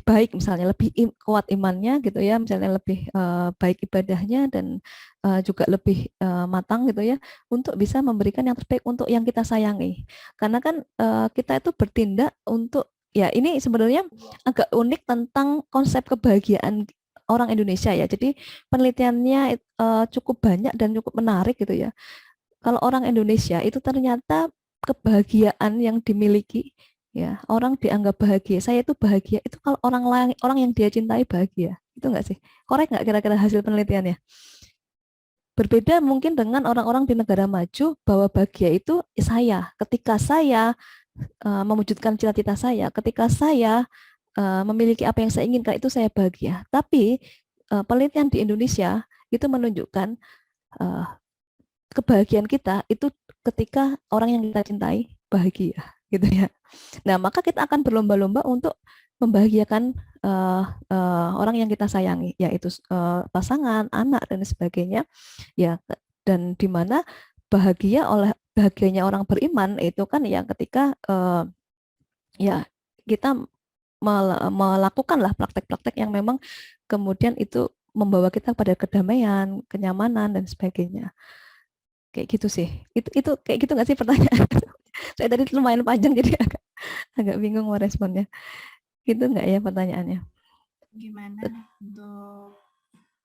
baik, misalnya lebih kuat imannya gitu ya, misalnya lebih baik ibadahnya, dan juga lebih matang gitu ya, untuk bisa memberikan yang terbaik untuk yang kita sayangi. Karena kan kita itu bertindak untuk, ya ini sebenarnya agak unik tentang konsep kebahagiaan orang Indonesia ya. Jadi penelitiannya cukup banyak dan cukup menarik gitu ya. Kalau orang Indonesia itu ternyata kebahagiaan yang dimiliki, ya orang dianggap bahagia. Saya itu bahagia itu kalau orang yang dia cintai bahagia. Itu enggak sih? Korek nggak kira-kira hasil penelitiannya? Berbeda mungkin dengan orang-orang di negara maju, bahwa bahagia itu saya. Ketika saya mewujudkan cita-cita saya, ketika saya memiliki apa yang saya inginkan, itu saya bahagia. Tapi penelitian di Indonesia itu menunjukkan kebahagiaan kita itu ketika orang yang kita cintai bahagia, gitu ya. Nah, maka kita akan berlomba-lomba untuk membahagiakan orang yang kita sayangi, yaitu pasangan, anak dan sebagainya, ya. Dan di mana bahagianya orang beriman itu kan ya ketika ya kita melakukanlah praktek-praktek yang memang kemudian itu membawa kita pada kedamaian, kenyamanan dan sebagainya. Kayak gitu sih. Itu kayak gitu nggak sih pertanyaan? Saya tadi lumayan panjang jadi agak bingung mau responnya. Gitu nggak ya pertanyaannya? Gimana untuk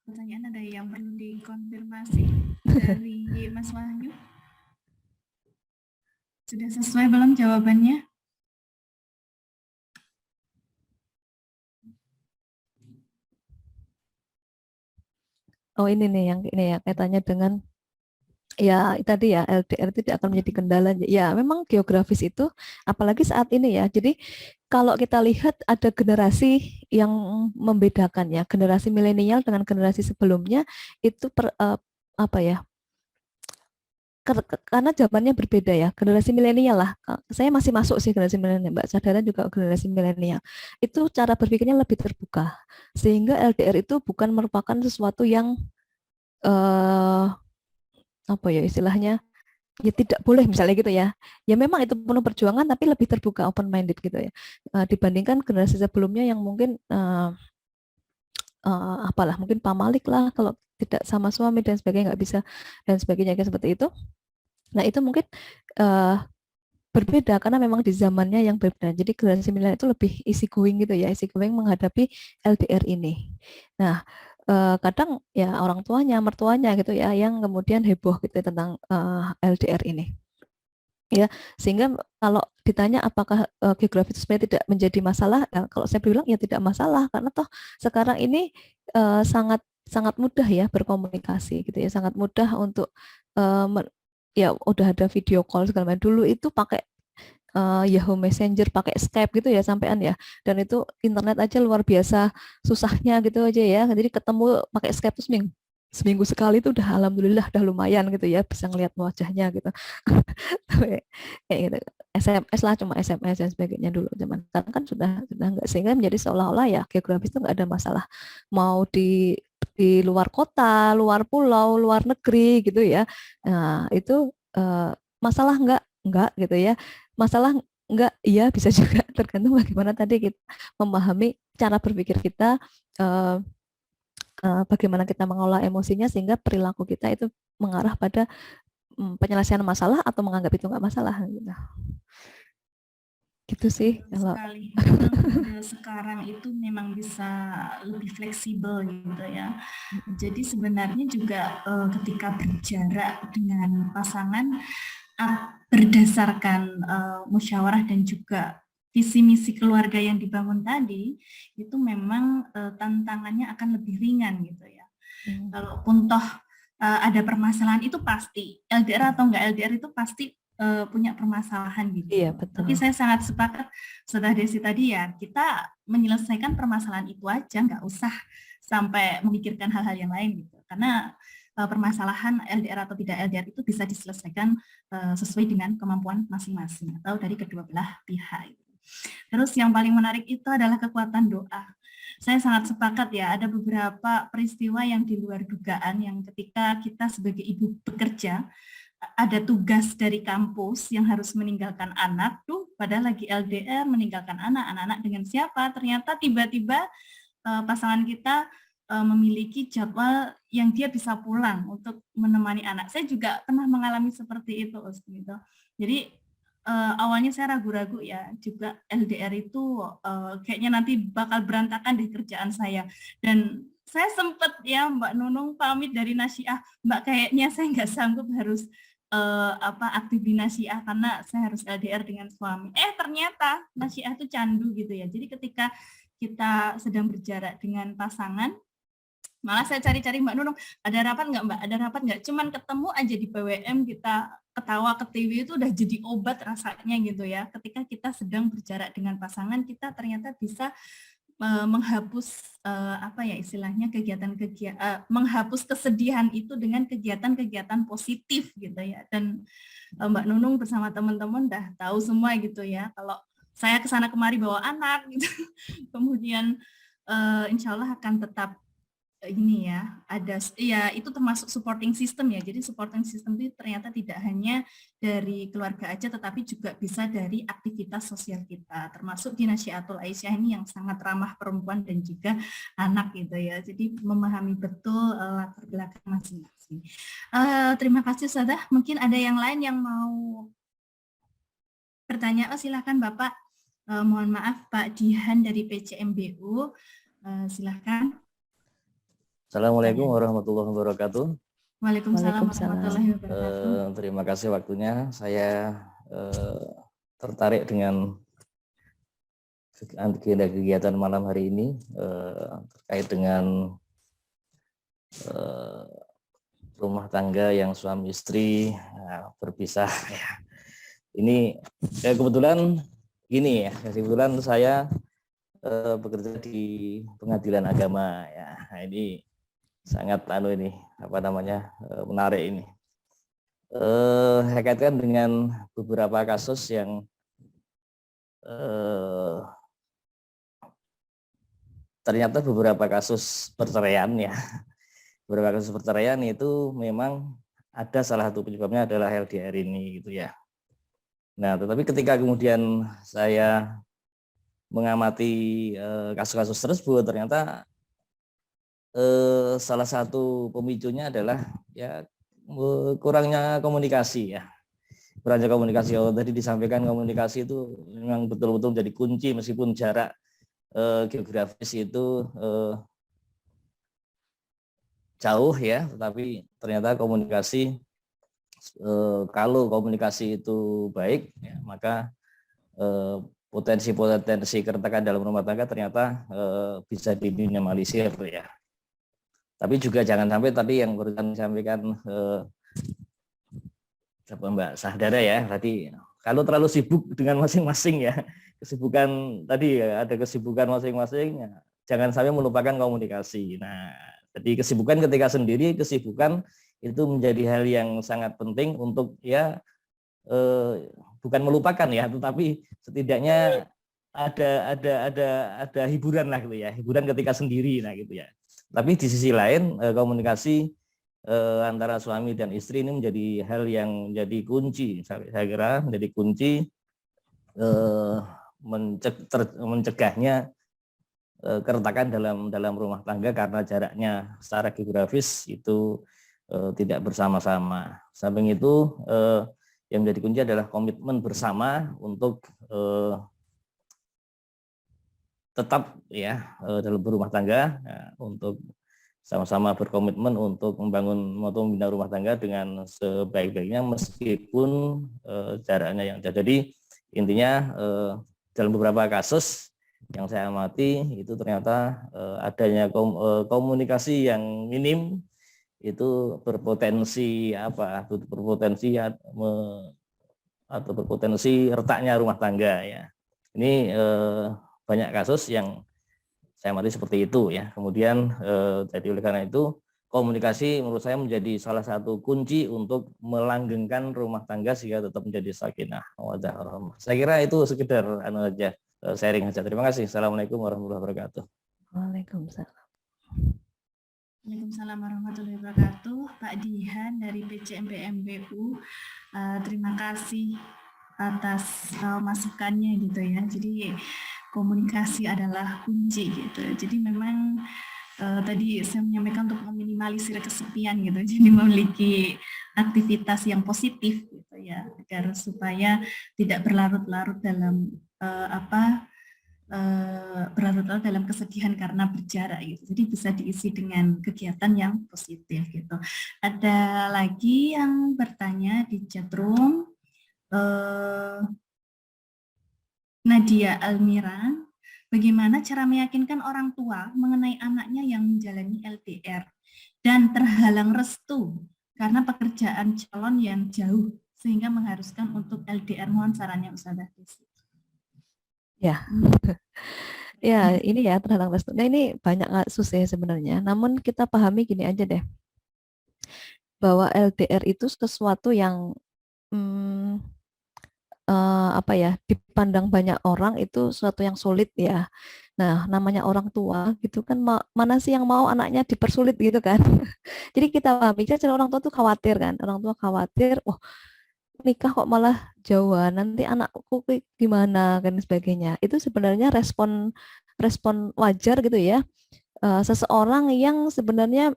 pertanyaan, ada yang perlu dikonfirmasi dari Mas Wahyu? Sudah sesuai belum jawabannya? Oh ini nih yang ini ya, kaitannya dengan ya tadi ya, LDR tidak akan menjadi kendala. Ya memang geografis itu, apalagi saat ini ya. Jadi kalau kita lihat ada generasi yang membedakan ya, generasi milenial dengan generasi sebelumnya itu apa ya? Karena zamannya berbeda ya. Generasi milenial lah. Saya masih masuk sih generasi milenial, Mbak Sadara juga generasi milenial. Itu cara berpikirnya lebih terbuka. Sehingga LDR itu bukan merupakan sesuatu yang apa ya istilahnya, ya tidak boleh misalnya gitu ya. Ya memang itu penuh perjuangan tapi lebih terbuka, open minded gitu ya. Dibandingkan generasi sebelumnya yang mungkin apalah, mungkin pamalik lah kalau tidak sama suami dan sebagainya, nggak bisa dan sebagainya kayak seperti itu. Nah itu mungkin berbeda karena memang di zamannya yang berbeda. Jadi generasi milenial itu lebih easy going gitu ya, easy going menghadapi LDR ini. Nah kadang ya orang tuanya, mertuanya gitu ya yang kemudian heboh gitu ya tentang LDR ini. Ya, sehingga kalau ditanya apakah geografi itu sebenarnya tidak menjadi masalah, kalau saya bilang ya tidak masalah karena toh sekarang ini sangat sangat mudah ya berkomunikasi gitu ya, sangat mudah untuk ya udah ada video call segala macam. Dulu itu pakai Yahoo Messenger, pakai Skype gitu ya sampean ya, dan itu internet aja luar biasa susahnya gitu aja ya, jadi ketemu pakai Skype tuh seminggu sekali itu udah alhamdulillah udah lumayan gitu ya bisa ngelihat wajahnya gitu. Kayak gitu, SMS lah, cuma SMS dan sebagainya dulu zaman sekarang kan sudah enggak, sehingga menjadi seolah-olah ya geografis itu nggak ada masalah, mau di luar kota, luar pulau, luar negeri gitu ya. Nah itu masalah enggak gitu ya, masalah enggak iya bisa juga, tergantung bagaimana tadi kita memahami cara berpikir kita, bagaimana kita mengolah emosinya sehingga perilaku kita itu mengarah pada penyelesaian masalah atau menganggap itu nggak masalah gitu. Gitu sih kalau Sekali. Memang sekarang itu memang bisa lebih fleksibel gitu ya. Jadi sebenarnya juga ketika berjarak dengan pasangan berdasarkan musyawarah dan juga visi misi keluarga yang dibangun tadi, itu memang tantangannya akan lebih ringan gitu ya. Kalaupun toh ada permasalahan itu pasti, LDR atau enggak LDR itu pasti punya permasalahan gitu. Iya, betul. Tapi saya sangat sepakat Saudara Desi tadi ya, kita menyelesaikan permasalahan itu aja, nggak usah sampai memikirkan hal-hal yang lain gitu. Karena permasalahan LDR atau tidak LDR itu bisa diselesaikan sesuai dengan kemampuan masing-masing atau dari kedua belah pihak. Terus yang paling menarik itu adalah kekuatan doa. Saya sangat sepakat ya, ada beberapa peristiwa yang di luar dugaan yang ketika kita sebagai ibu bekerja, ada tugas dari kampus yang harus meninggalkan anak, padahal lagi LDR, meninggalkan anak-anak dengan siapa? Ternyata tiba-tiba pasangan kita memiliki jadwal yang dia bisa pulang untuk menemani anak. Saya juga pernah mengalami seperti itu, gitu. Jadi awalnya saya ragu-ragu ya, juga LDR itu kayaknya nanti bakal berantakan di kerjaan saya. Dan saya sempat ya Mbak Nunung pamit dari Nasyiah, Mbak kayaknya saya nggak sanggup harus aktif di Nasyiah karena saya harus LDR dengan suami. Ternyata Nasyiah itu candu gitu ya. Jadi ketika kita sedang berjarak dengan pasangan, malah saya cari-cari Mbak Nunung, ada rapat nggak Mbak? Ada rapat nggak? Cuman ketemu aja di PWM, kita ketawa ke TV itu udah jadi obat rasanya gitu ya. Ketika kita sedang berjarak dengan pasangan, kita ternyata bisa menghapus istilahnya kegiatan-kegiatan, menghapus kesedihan itu dengan kegiatan-kegiatan positif gitu ya. Dan Mbak Nunung bersama teman-teman udah tahu semua gitu ya. Kalau saya kesana kemari bawa anak gitu, kemudian insya Allah akan tetap ini ya, ada ya itu termasuk supporting system ya. Jadi supporting system itu ternyata tidak hanya dari keluarga aja tetapi juga bisa dari aktivitas sosial kita, termasuk di Nasyiatul Aisyah ini yang sangat ramah perempuan dan juga anak gitu ya. Jadi memahami betul latar belakang masing-masing. Terima kasih Ustazah. Mungkin ada yang lain yang mau bertanya. Silakan Bapak. Mohon maaf Pak Dihan dari PCMBU. Silakan. Assalamualaikum warahmatullahi wabarakatuh. Waalaikumsalam warahmatullahi wabarakatuh. Terima kasih waktunya. Saya tertarik dengan agenda kegiatan malam hari ini terkait dengan rumah tangga yang suami istri berpisah. Ini kebetulan gini ya. Kebetulan saya bekerja di pengadilan agama ya. Nah, ini sangat menarik ini. Saya kaitkan dengan beberapa kasus yang ternyata beberapa kasus perceraian ya. Beberapa kasus perceraian itu memang ada salah satu penyebabnya adalah LDR ini gitu ya. Nah, tetapi ketika kemudian saya mengamati kasus-kasus tersebut, ternyata salah satu pemicunya adalah ya kurangnya komunikasi ya. Kurangnya komunikasi. Tadi disampaikan komunikasi itu memang betul-betul menjadi kunci meskipun jarak geografis itu jauh ya, tetapi ternyata komunikasi kalau komunikasi itu baik, ya, maka potensi-potensi keretakan dalam rumah tangga ternyata bisa diminimalisir ya. Tapi juga jangan sampai tadi yang barusan disampaikan Mbak Sahdara ya, tadi kalau terlalu sibuk dengan masing-masing ya, kesibukan tadi ya, ada kesibukan masing-masing, ya, jangan sampai melupakan komunikasi. Nah, jadi kesibukan ketika sendiri, kesibukan itu menjadi hal yang sangat penting untuk ya bukan melupakan ya, tetapi setidaknya ada hiburan lah gitu ya, hiburan ketika sendiri, nah gitu ya. Tapi di sisi lain komunikasi antara suami dan istri ini menjadi hal yang menjadi kunci, saya kira menjadi kunci mencegahnya keretakan dalam rumah tangga karena jaraknya secara geografis itu tidak bersama-sama. Samping itu yang menjadi kunci adalah komitmen bersama untuk tetap ya dalam berumah tangga, ya, untuk sama-sama berkomitmen untuk membangun atau membina rumah tangga dengan sebaik-baiknya meskipun jaraknya yang jauh. Jadi intinya dalam beberapa kasus yang saya amati itu ternyata adanya komunikasi yang minim itu berpotensi berpotensi retaknya rumah tangga ya. Ini banyak kasus yang saya amati seperti itu ya. Kemudian jadi oleh karena itu komunikasi menurut saya menjadi salah satu kunci untuk melanggengkan rumah tangga sehingga tetap menjadi sakinah mawaddah warahmah. Saya kira itu sekedar aja sharing saja. Terima kasih. Assalamualaikum warahmatullahi wabarakatuh. Waalaikumsalam. Waalaikumsalam warahmatullahi wabarakatuh. Pak Dihan dari PCMBMBU, terima kasih atas masukannya gitu ya. Jadi komunikasi adalah kunci gitu. Jadi memang tadi saya menyampaikan untuk meminimalisir kesepian gitu. Jadi memiliki aktivitas yang positif gitu ya, agar supaya tidak berlarut-larut dalam berlarut-larut dalam kesedihan karena berjarak gitu. Jadi bisa diisi dengan kegiatan yang positif gitu. Ada lagi yang bertanya di chatroom. Nadia Almira, bagaimana cara meyakinkan orang tua mengenai anaknya yang menjalani LDR dan terhalang restu karena pekerjaan calon yang jauh sehingga mengharuskan untuk LDR? Mohon sarannya Ustazah Desi. Ya, ya ini ya terhalang restu. Nah ini banyak kasus ya sebenarnya. Namun kita pahami gini aja deh, bahwa LDR itu sesuatu yang dipandang banyak orang itu sesuatu yang sulit ya. Nah, namanya orang tua gitu kan, mana sih yang mau anaknya dipersulit gitu kan. Jadi kita pahami, jadi orang tua tuh khawatir kan. Orang tua khawatir, nikah kok malah jauhan, nanti anakku gimana kan sebagainya. Itu sebenarnya respon wajar gitu ya. Seseorang yang sebenarnya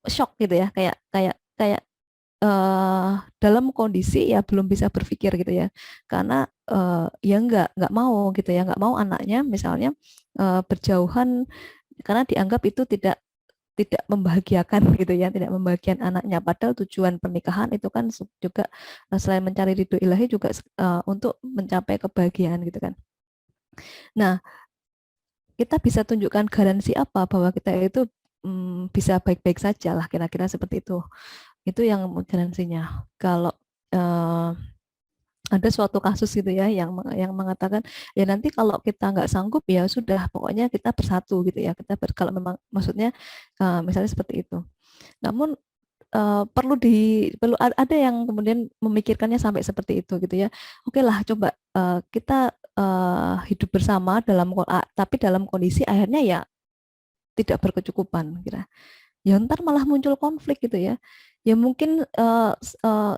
shock gitu ya, kayak dalam kondisi ya belum bisa berpikir gitu ya, karena ya nggak mau gitu ya, nggak mau anaknya misalnya berjauhan karena dianggap itu tidak membahagiakan gitu ya, tidak membahagiakan anaknya. Padahal tujuan pernikahan itu kan juga selain mencari ridho ilahi juga untuk mencapai kebahagiaan gitu kan. Nah, kita bisa tunjukkan garansi apa bahwa kita itu bisa baik-baik saja lah, kira-kira seperti itu. Itu yang garansinya. Kalau ada suatu kasus gitu ya yang mengatakan ya nanti kalau kita nggak sanggup ya sudah, pokoknya kita bersatu gitu ya, kalau memang maksudnya misalnya seperti itu. Namun perlu ada yang kemudian memikirkannya sampai seperti itu gitu ya. Oke lah, coba kita hidup bersama tapi dalam kondisi akhirnya ya tidak berkecukupan kira. Ya ntar malah muncul konflik gitu ya. Ya mungkin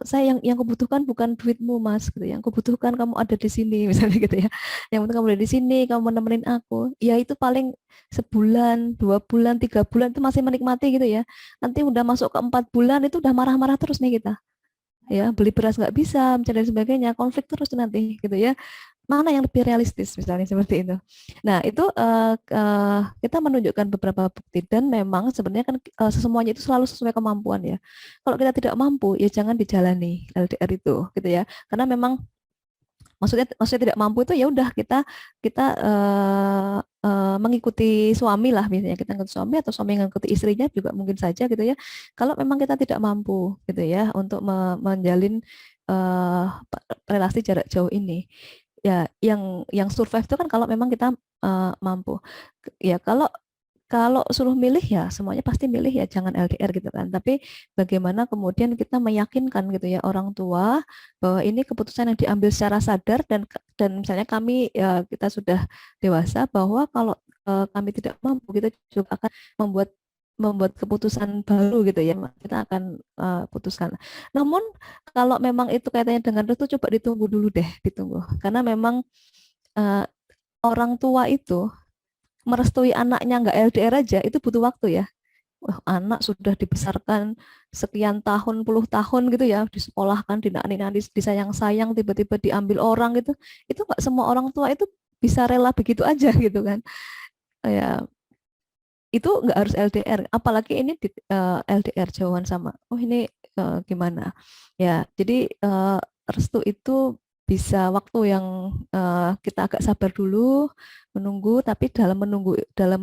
saya yang kubutuhkan bukan duitmu mas gitu, yang kubutuhkan kamu ada di sini misalnya gitu ya, yang penting kamu ada di sini, kamu menemenin aku, ya itu paling sebulan, 2 bulan, 3 bulan itu masih menikmati gitu ya. Nanti udah masuk ke 4 bulan itu udah marah-marah terus nih kita ya, beli beras nggak bisa, mencari dan sebagainya, konflik terus nanti gitu ya. mana yang lebih realistis misalnya seperti itu. Nah, itu kita menunjukkan beberapa bukti dan memang sebenarnya kan semuanya itu selalu sesuai kemampuan ya. Kalau kita tidak mampu ya jangan dijalani LDR itu gitu ya. Karena memang maksudnya tidak mampu itu ya udah kita mengikuti suami lah, misalnya kita mengikuti suami atau suami mengikuti istrinya juga mungkin saja gitu ya. Kalau memang kita tidak mampu gitu ya untuk menjalin relasi jarak jauh ini, ya yang survive itu kan kalau memang kita mampu. Ya kalau suruh milih ya semuanya pasti milih ya jangan LDR gitu kan. Tapi bagaimana kemudian kita meyakinkan gitu ya orang tua bahwa ini keputusan yang diambil secara sadar dan misalnya kami ya kita sudah dewasa bahwa kalau kami tidak mampu kita juga akan membuat keputusan baru gitu ya, kita akan putuskan. Namun kalau memang itu kaitannya dengan restu, coba ditunggu dulu deh, ditunggu. Karena memang orang tua itu merestui anaknya nggak LDR aja itu butuh waktu ya. Wah, anak sudah dibesarkan sekian tahun, puluh tahun gitu ya, disekolahkan, dinani-nani, disayang-sayang, tiba-tiba diambil orang gitu. Itu nggak semua orang tua itu bisa rela begitu aja gitu kan. Ya, itu nggak harus LDR, apalagi ini LDR jauhan sama. Oh ini gimana? Ya, jadi restu itu bisa waktu yang kita agak sabar dulu, menunggu, tapi dalam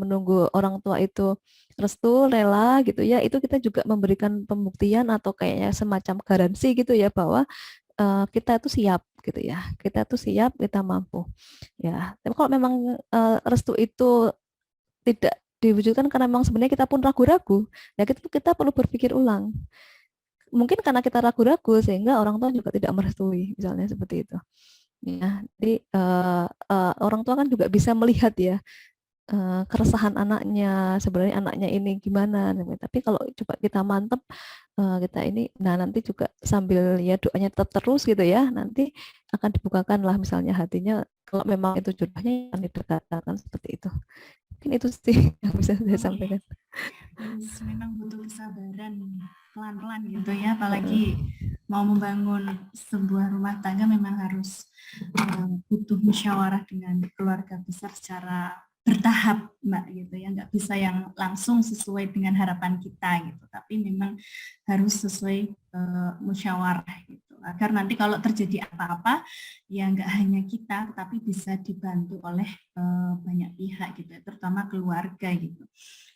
menunggu orang tua itu restu, rela gitu ya, itu kita juga memberikan pembuktian atau kayaknya semacam garansi gitu ya bahwa kita itu siap gitu ya, kita tuh siap, kita mampu ya. Tapi kalau memang restu itu tidak diwujudkan karena memang sebenarnya kita pun ragu-ragu, ya kita perlu berpikir ulang. Mungkin karena kita ragu-ragu sehingga orang tua juga tidak merestui, misalnya seperti itu. Ya, jadi orang tua kan juga bisa melihat ya keresahan anaknya, sebenarnya anaknya ini gimana. Tapi kalau coba kita mantep, kita ini, nah nanti juga sambil ya doanya tetap terus gitu ya, nanti akan dibukakan lah misalnya hatinya. Kalau memang itu jodohnya yang didekatkan seperti itu. Mungkin itu sih yang bisa saya sampaikan. Memang butuh kesabaran pelan-pelan gitu ya, apalagi mau membangun sebuah rumah tangga memang harus butuh musyawarah dengan keluarga besar secara bertahap Mbak gitu ya, nggak bisa yang langsung sesuai dengan harapan kita gitu, tapi memang harus sesuai musyawarah gitu, agar nanti kalau terjadi apa-apa ya nggak hanya kita tapi bisa dibantu oleh banyak pihak gitu ya, terutama keluarga gitu.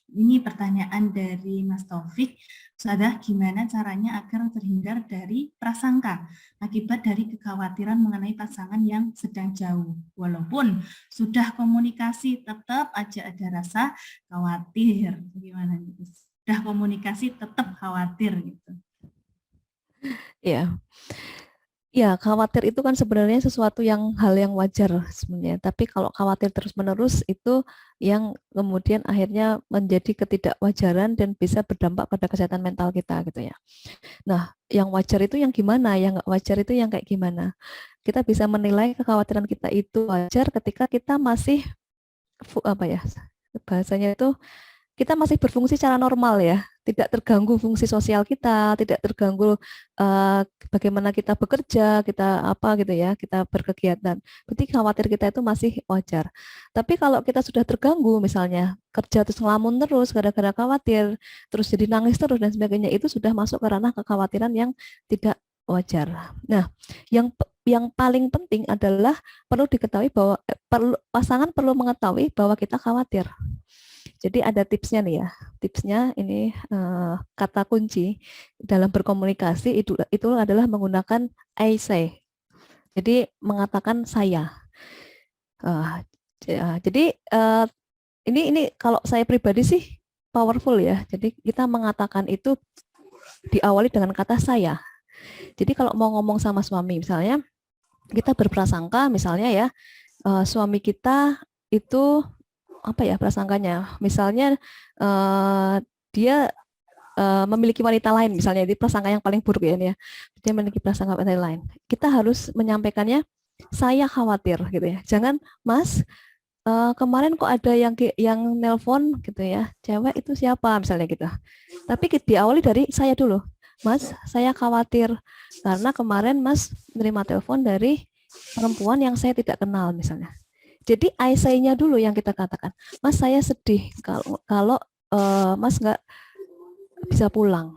Ini pertanyaan dari Mas Taufik, Ustadzah, gimana caranya agar terhindar dari prasangka akibat dari kekhawatiran mengenai pasangan yang sedang jauh, walaupun sudah komunikasi tetap aja ada rasa khawatir, gimana gitu? Sudah komunikasi tetap khawatir gitu. Ya. Ya, khawatir itu kan sebenarnya sesuatu hal yang wajar sebenarnya. Tapi kalau khawatir terus-menerus itu yang kemudian akhirnya menjadi ketidakwajaran dan bisa berdampak pada kesehatan mental kita gitu ya. Nah, yang wajar itu yang gimana? Yang nggak wajar itu yang kayak gimana? Kita bisa menilai kekhawatiran kita itu wajar ketika kita masih bahasanya itu kita masih berfungsi secara normal ya, tidak terganggu fungsi sosial kita, tidak terganggu bagaimana kita bekerja, kita apa gitu ya, kita berkegiatan. Berarti khawatir kita itu masih wajar. Tapi kalau kita sudah terganggu, misalnya kerja terus ngelamun terus gara-gara khawatir, terus jadi nangis terus dan sebagainya, itu sudah masuk ke ranah kekhawatiran yang tidak wajar. Nah, yang paling penting adalah perlu diketahui bahwa pasangan perlu mengetahui bahwa kita khawatir. Jadi ada tipsnya nih ya. Tipsnya ini kata kunci dalam berkomunikasi itu adalah menggunakan I say. Jadi mengatakan saya. Jadi ini kalau saya pribadi sih powerful ya. Jadi kita mengatakan itu diawali dengan kata saya. Jadi kalau mau ngomong sama suami misalnya, kita berprasangka misalnya ya, suami kita itu apa ya prasangkanya, misalnya dia memiliki wanita lain misalnya, di prasangka yang paling buruk ya, dia memiliki prasangka wanita lain, kita harus menyampaikannya saya khawatir gitu ya, jangan Mas kemarin kok ada yang nelpon gitu ya, cewek itu siapa misalnya gitu, tapi diawali dari saya dulu, Mas saya khawatir karena kemarin Mas menerima telepon dari perempuan yang saya tidak kenal misalnya. Jadi I say-nya dulu yang kita katakan, Mas saya sedih kalau Mas nggak bisa pulang.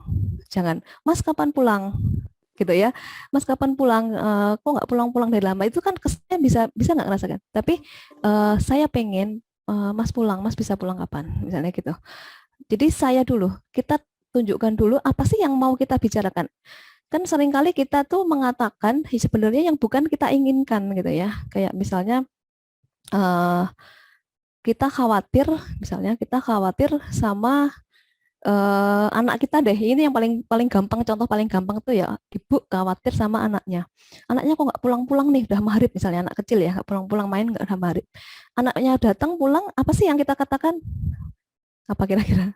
Jangan, Mas kapan pulang? Gitu ya, Mas kapan pulang? Kok nggak pulang-pulang dari lama? Itu kan kesannya bisa nggak ngerasakan. Tapi saya pengen Mas pulang, Mas bisa pulang kapan? Misalnya gitu. Jadi saya dulu, kita tunjukkan dulu apa sih yang mau kita bicarakan. Kan seringkali kita tuh mengatakan sebenarnya yang bukan kita inginkan gitu ya. Kayak misalnya kita khawatir, misalnya kita khawatir sama anak kita deh. Ini yang paling gampang, contoh paling gampang tuh ya, ibu khawatir sama anaknya. Anaknya kok nggak pulang-pulang nih, udah maghrib misalnya, anak kecil ya, nggak pulang-pulang main, nggak udah maghrib. Anaknya datang pulang, apa sih yang kita katakan? Apa kira-kira?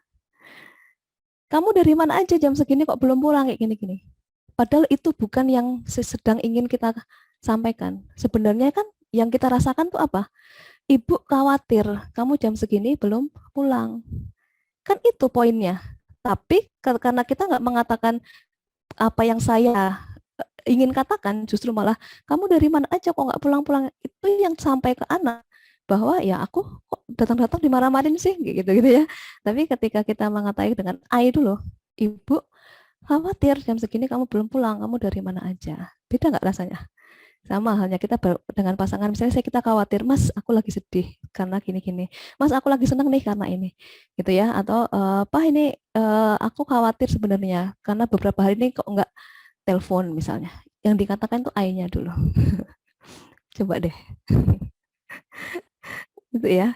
Kamu dari mana aja jam segini kok belum pulang kayak gini-gini. Padahal itu bukan yang sedang ingin kita sampaikan. Sebenarnya kan yang kita rasakan tuh apa? Ibu khawatir kamu jam segini belum pulang. Kan itu poinnya. Tapi karena kita nggak mengatakan apa yang saya ingin katakan, justru malah kamu dari mana aja kok nggak pulang-pulang. Itu yang sampai ke anak bahwa ya aku kok datang-datang dimarah-marahin sih gitu ya. Tapi ketika kita mengatakan dengan I dulu, ibu khawatir jam segini kamu belum pulang, kamu dari mana aja. Beda nggak rasanya? Sama halnya kita dengan pasangan, misalnya kita khawatir, Mas aku lagi sedih karena gini-gini, Mas aku lagi senang nih karena ini, gitu ya. Atau Pak ini aku khawatir sebenarnya karena beberapa hari ini kok nggak telepon misalnya. Yang dikatakan tuh I-nya dulu. Coba deh. Gitu ya.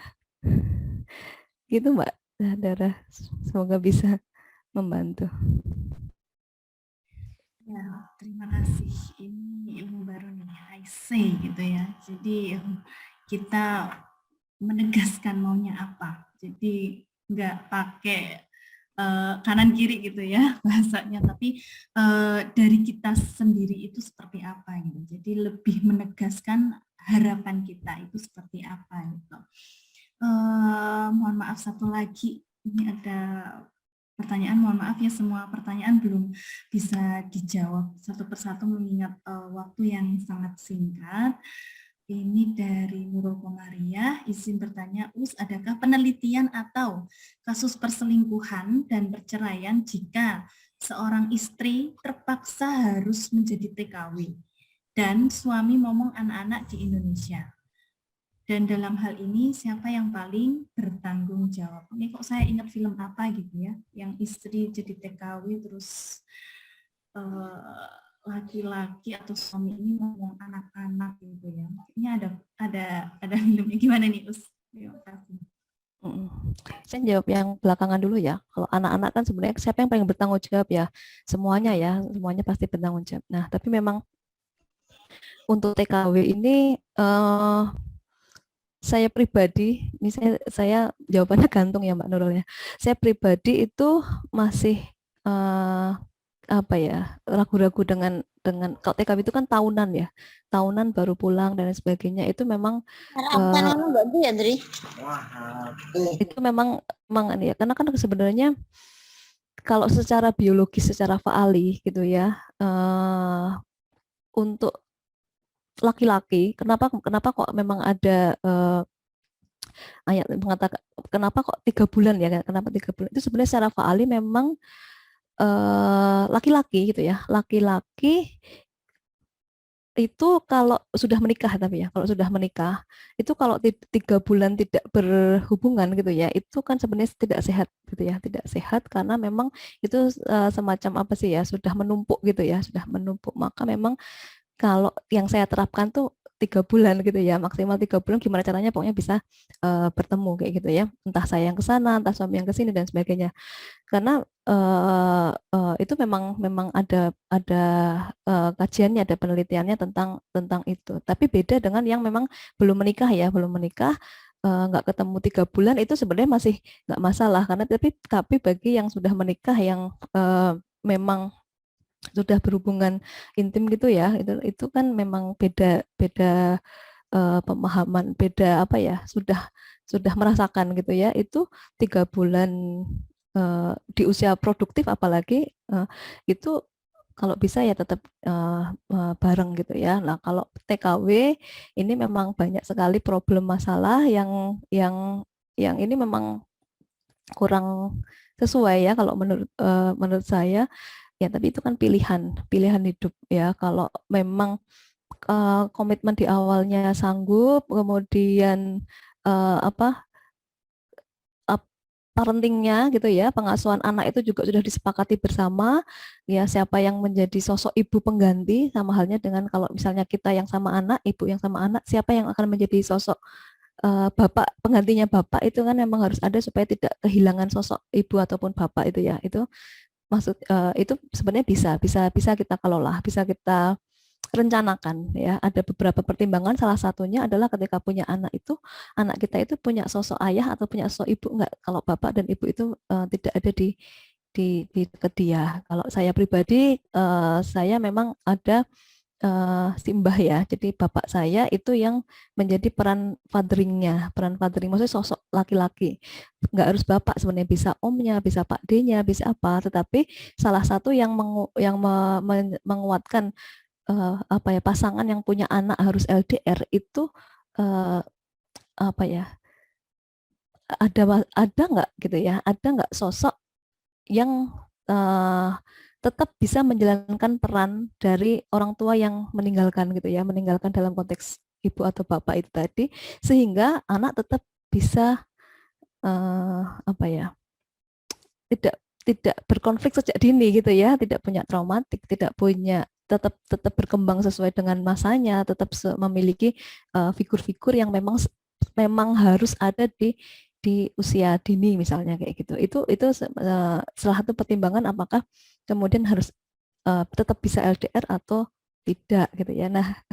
Gitu Mbak Dara, semoga bisa membantu. Ya, terima kasih. Ini ilmu baru nih, I say gitu ya. Jadi kita menegaskan maunya apa. Jadi nggak pakai kanan kiri gitu ya bahasanya, tapi dari kita sendiri itu seperti apa gitu. Jadi lebih menegaskan harapan kita itu seperti apa gitu. Mohon maaf satu lagi, ini ada pertanyaan, mohon maaf ya semua pertanyaan belum bisa dijawab satu persatu mengingat waktu yang sangat singkat. Ini dari Nurul Komariah, izin bertanya, adakah penelitian atau kasus perselingkuhan dan perceraian jika seorang istri terpaksa harus menjadi TKW dan suami momong anak-anak di Indonesia? Dan dalam hal ini siapa yang paling bertanggung jawab? Ini kok saya ingat film apa gitu ya, yang istri jadi TKW terus laki-laki atau suami ini ngomong anak-anak gitu ya. Ini ada filmnya, gimana nih Us? Terima kasih. Saya jawab yang belakangan dulu ya. Kalau anak-anak kan sebenarnya siapa yang paling bertanggung jawab ya? Semuanya ya, semuanya pasti bertanggung jawab. Nah, tapi memang untuk TKW ini saya pribadi, ini saya jawabannya gantung ya Mbak Nurul ya. Saya pribadi itu masih apa ya, ragu-ragu dengan kalau TKW itu kan tahunan ya, tahunan baru pulang dan sebagainya, itu memang itu memang ya, karena kan sebenarnya kalau secara biologis, secara faali gitu ya, untuk laki-laki, kenapa kok memang ada ayat mengatakan kenapa kok 3 bulan ya, kenapa 3 bulan itu sebenarnya secara faali memang laki-laki gitu ya, laki-laki itu kalau sudah menikah, tapi ya kalau sudah menikah itu kalau 3 bulan tidak berhubungan gitu ya, itu kan sebenarnya tidak sehat gitu ya, tidak sehat karena memang itu semacam apa sih ya, sudah menumpuk gitu ya, sudah menumpuk. Maka memang kalau yang saya terapkan tuh 3 bulan gitu ya, maksimal 3 bulan, gimana caranya pokoknya bisa bertemu kayak gitu ya, entah saya yang ke sana, entah suami yang ke sini dan sebagainya. Karena itu memang ada kajiannya, ada penelitiannya tentang itu. Tapi beda dengan yang memang belum menikah ya, belum menikah, nggak ketemu 3 bulan itu sebenarnya masih nggak masalah, karena tapi bagi yang sudah menikah yang memang sudah berhubungan intim gitu ya, itu kan memang beda pemahaman, beda apa ya, sudah merasakan gitu ya, itu 3 bulan di usia produktif apalagi itu kalau bisa ya tetap bareng gitu ya. Nah, kalau TKW ini memang banyak sekali problem masalah yang ini memang kurang sesuai ya kalau menurut saya ya, tapi itu kan pilihan hidup ya. Kalau memang komitmen di awalnya sanggup, kemudian apa parentingnya gitu ya, pengasuhan anak itu juga sudah disepakati bersama ya, siapa yang menjadi sosok ibu pengganti, sama halnya dengan kalau misalnya kita yang sama anak, ibu yang sama anak, siapa yang akan menjadi sosok bapak penggantinya bapak, itu kan memang harus ada supaya tidak kehilangan sosok ibu ataupun bapak itu ya. Itu itu sebenarnya bisa kita kelola, bisa kita rencanakan ya. Ada beberapa pertimbangan, salah satunya adalah ketika punya anak itu, anak kita itu punya sosok ayah atau punya sosok ibu enggak. Kalau bapak dan ibu itu tidak ada di dekat dia. Kalau saya pribadi, saya memang ada simbah ya. Jadi bapak saya itu yang menjadi peran fathering, maksudnya sosok laki-laki. Nggak harus bapak sebenarnya, bisa omnya, bisa pak D-nya, bisa apa. Tetapi salah satu yang menguatkan apa ya, pasangan yang punya anak harus LDR itu apa ya, ada nggak gitu ya, ada nggak sosok yang tetap bisa menjalankan peran dari orang tua yang meninggalkan gitu ya, meninggalkan dalam konteks ibu atau bapak itu tadi, sehingga anak tetap bisa apa ya, tidak berkonflik sejak dini gitu ya, tidak punya traumatik, tidak punya, tetap berkembang sesuai dengan masanya, tetap memiliki figur-figur yang memang harus ada di usia dini misalnya kayak gitu. Itu salah satu pertimbangan apakah kemudian harus tetap bisa LDR atau tidak gitu ya. Nah,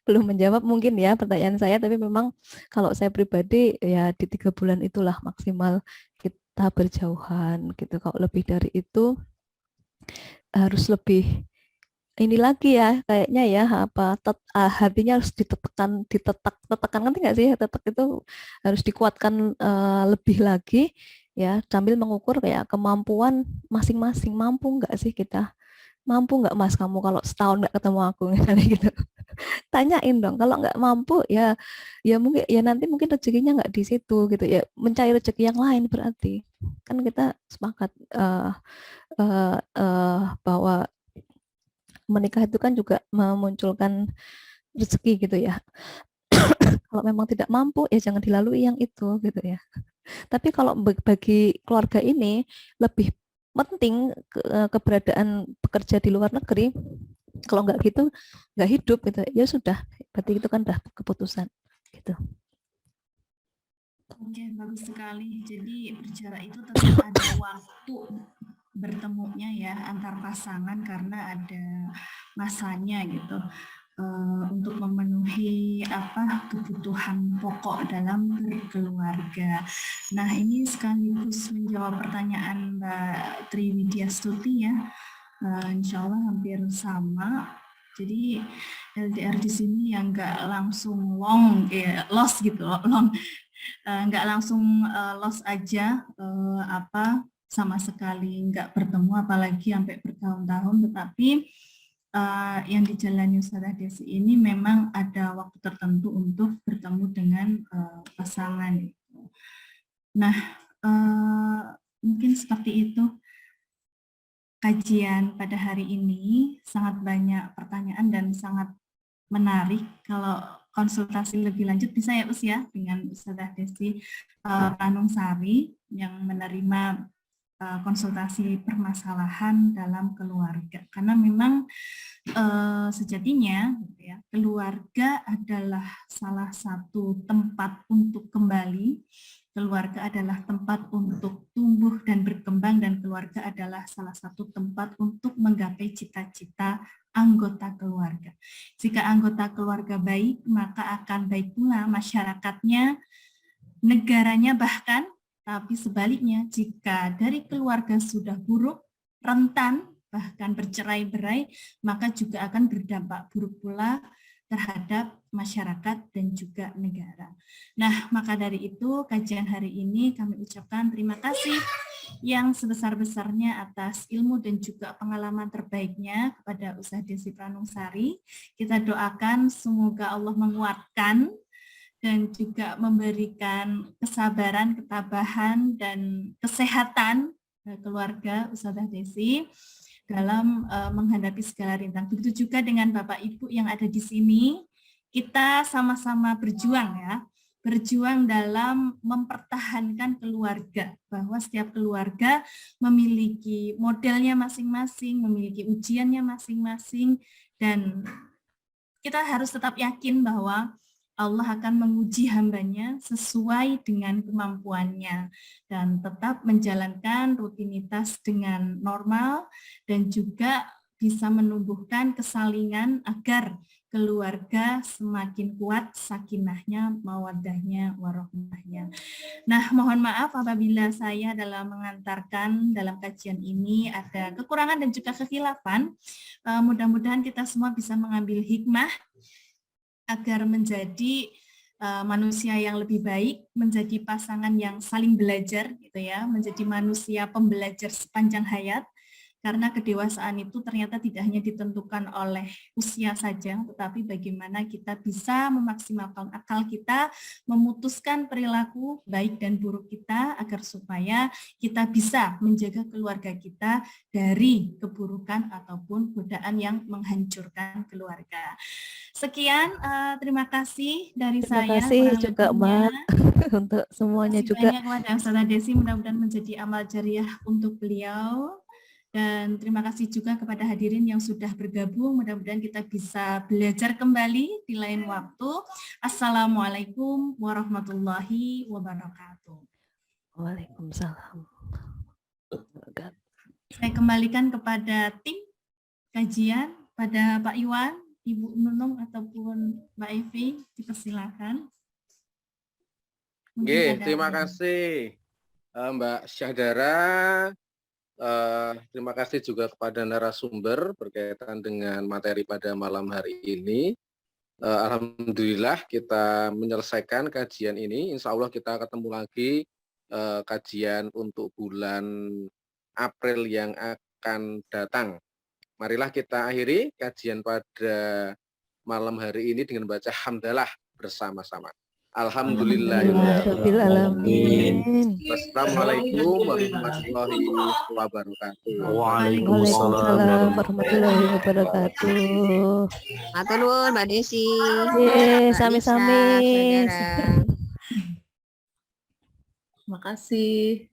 belum menjawab mungkin ya pertanyaan saya, tapi memang kalau saya pribadi ya di 3 bulan itulah maksimal kita berjauhan gitu. Kalau lebih dari itu harus lebih ini lagi ya kayaknya ya, apa hatinya harus ditekan nanti nggak sih, tetek itu harus dikuatkan lebih lagi ya, sambil mengukur kayak kemampuan masing-masing. Mampu nggak sih kita, mampu nggak mas kamu kalau setahun nggak ketemu aku misalnya gitu. Tanyain dong, kalau nggak mampu ya mungkin ya nanti mungkin rezekinya nggak di situ gitu ya, mencari rezeki yang lain. Berarti kan kita sepakat bahwa menikah itu kan juga memunculkan rezeki gitu ya. Kalau memang tidak mampu ya jangan dilalui yang itu gitu ya. Tapi kalau bagi keluarga ini lebih penting keberadaan bekerja di luar negeri. Kalau nggak gitu nggak hidup gitu ya, sudah, berarti itu kan udah keputusan gitu. Oke, bagus sekali. Jadi berjarak itu tetap ada waktu bertemunya ya antar pasangan, karena ada masanya gitu untuk memenuhi kebutuhan pokok dalam berkeluarga. Nah, ini sekaligus menjawab pertanyaan Mbak Triwidya Stuti ya. Insya Allah hampir sama. Jadi LDR di sini yang nggak langsung lost gitu, nggak langsung lost aja, sama sekali nggak bertemu, apalagi sampai bertahun-tahun, tetapi yang dijalani Ustazah Desi ini memang ada waktu tertentu untuk bertemu dengan pasangan. Nah, mungkin seperti itu kajian pada hari ini. Sangat banyak pertanyaan dan sangat menarik. Kalau konsultasi lebih lanjut bisa ya Us ya dengan Ustazah Desi Tanungsari yang menerima konsultasi permasalahan dalam keluarga, karena memang sejatinya ya, keluarga adalah salah satu tempat untuk kembali, keluarga adalah tempat untuk tumbuh dan berkembang, dan keluarga adalah salah satu tempat untuk menggapai cita-cita anggota keluarga. Jika anggota keluarga baik, maka akan baik pula masyarakatnya, negaranya bahkan. Tapi sebaliknya, jika dari keluarga sudah buruk, rentan, bahkan bercerai-berai, maka juga akan berdampak buruk pula terhadap masyarakat dan juga negara. Nah, maka dari itu kajian hari ini kami ucapkan terima kasih yang sebesar-besarnya atas ilmu dan juga pengalaman terbaiknya kepada Ustazah Desi Pranungsari. Kita doakan semoga Allah menguatkan dan juga memberikan kesabaran, ketabahan, dan kesehatan keluarga Ustazah Desi dalam menghadapi segala rintangan. Begitu juga dengan Bapak Ibu yang ada di sini, kita sama-sama berjuang ya, berjuang dalam mempertahankan keluarga, bahwa setiap keluarga memiliki modelnya masing-masing, memiliki ujiannya masing-masing, dan kita harus tetap yakin bahwa Allah akan menguji hambanya sesuai dengan kemampuannya dan tetap menjalankan rutinitas dengan normal dan juga bisa menumbuhkan kesalingan agar keluarga semakin kuat sakinahnya, mawaddahnya, warohmahnya. Nah, mohon maaf apabila saya dalam mengantarkan dalam kajian ini ada kekurangan dan juga kekhilafan. Mudah-mudahan kita semua bisa mengambil hikmah agar menjadi manusia yang lebih baik, menjadi pasangan yang saling belajar, gitu ya, menjadi manusia pembelajar sepanjang hayat. Karena kedewasaan itu ternyata tidak hanya ditentukan oleh usia saja, tetapi bagaimana kita bisa memaksimalkan akal kita, memutuskan perilaku baik dan buruk kita, agar supaya kita bisa menjaga keluarga kita dari keburukan ataupun godaan yang menghancurkan keluarga. Sekian, terima kasih dari Terima saya. kasih kurang juga lebihnya. Mbak untuk semuanya Terima kasih juga. banyak kepada Ustazah Desi, mudah-mudahan menjadi amal jariah untuk beliau. Dan terima kasih juga kepada hadirin yang sudah bergabung. Mudah-mudahan kita bisa belajar kembali di lain waktu. Assalamualaikum warahmatullahi wabarakatuh. Waalaikumsalam. Saya kembalikan kepada tim kajian, pada Pak Iwan, Ibu Nunung, ataupun Mbak Evi, dipersilakan. Oke, terima kasih Mbak Syahdara. Terima kasih juga kepada narasumber berkaitan dengan materi pada malam hari ini. Alhamdulillah kita menyelesaikan kajian ini. Insya Allah kita ketemu lagi kajian untuk bulan April yang akan datang. Marilah kita akhiri kajian pada malam hari ini dengan baca hamdalah bersama-sama. Alhamdulillahirrahmanirrahim. Wassalamualaikum warahmatullahi wabarakatuh. Waalaikumsalam warahmatullahi wabarakatuh. Matur nuwun Mbak Desi. Ye, Mbak sami-sami. Nisa, saudara. Terima kasih.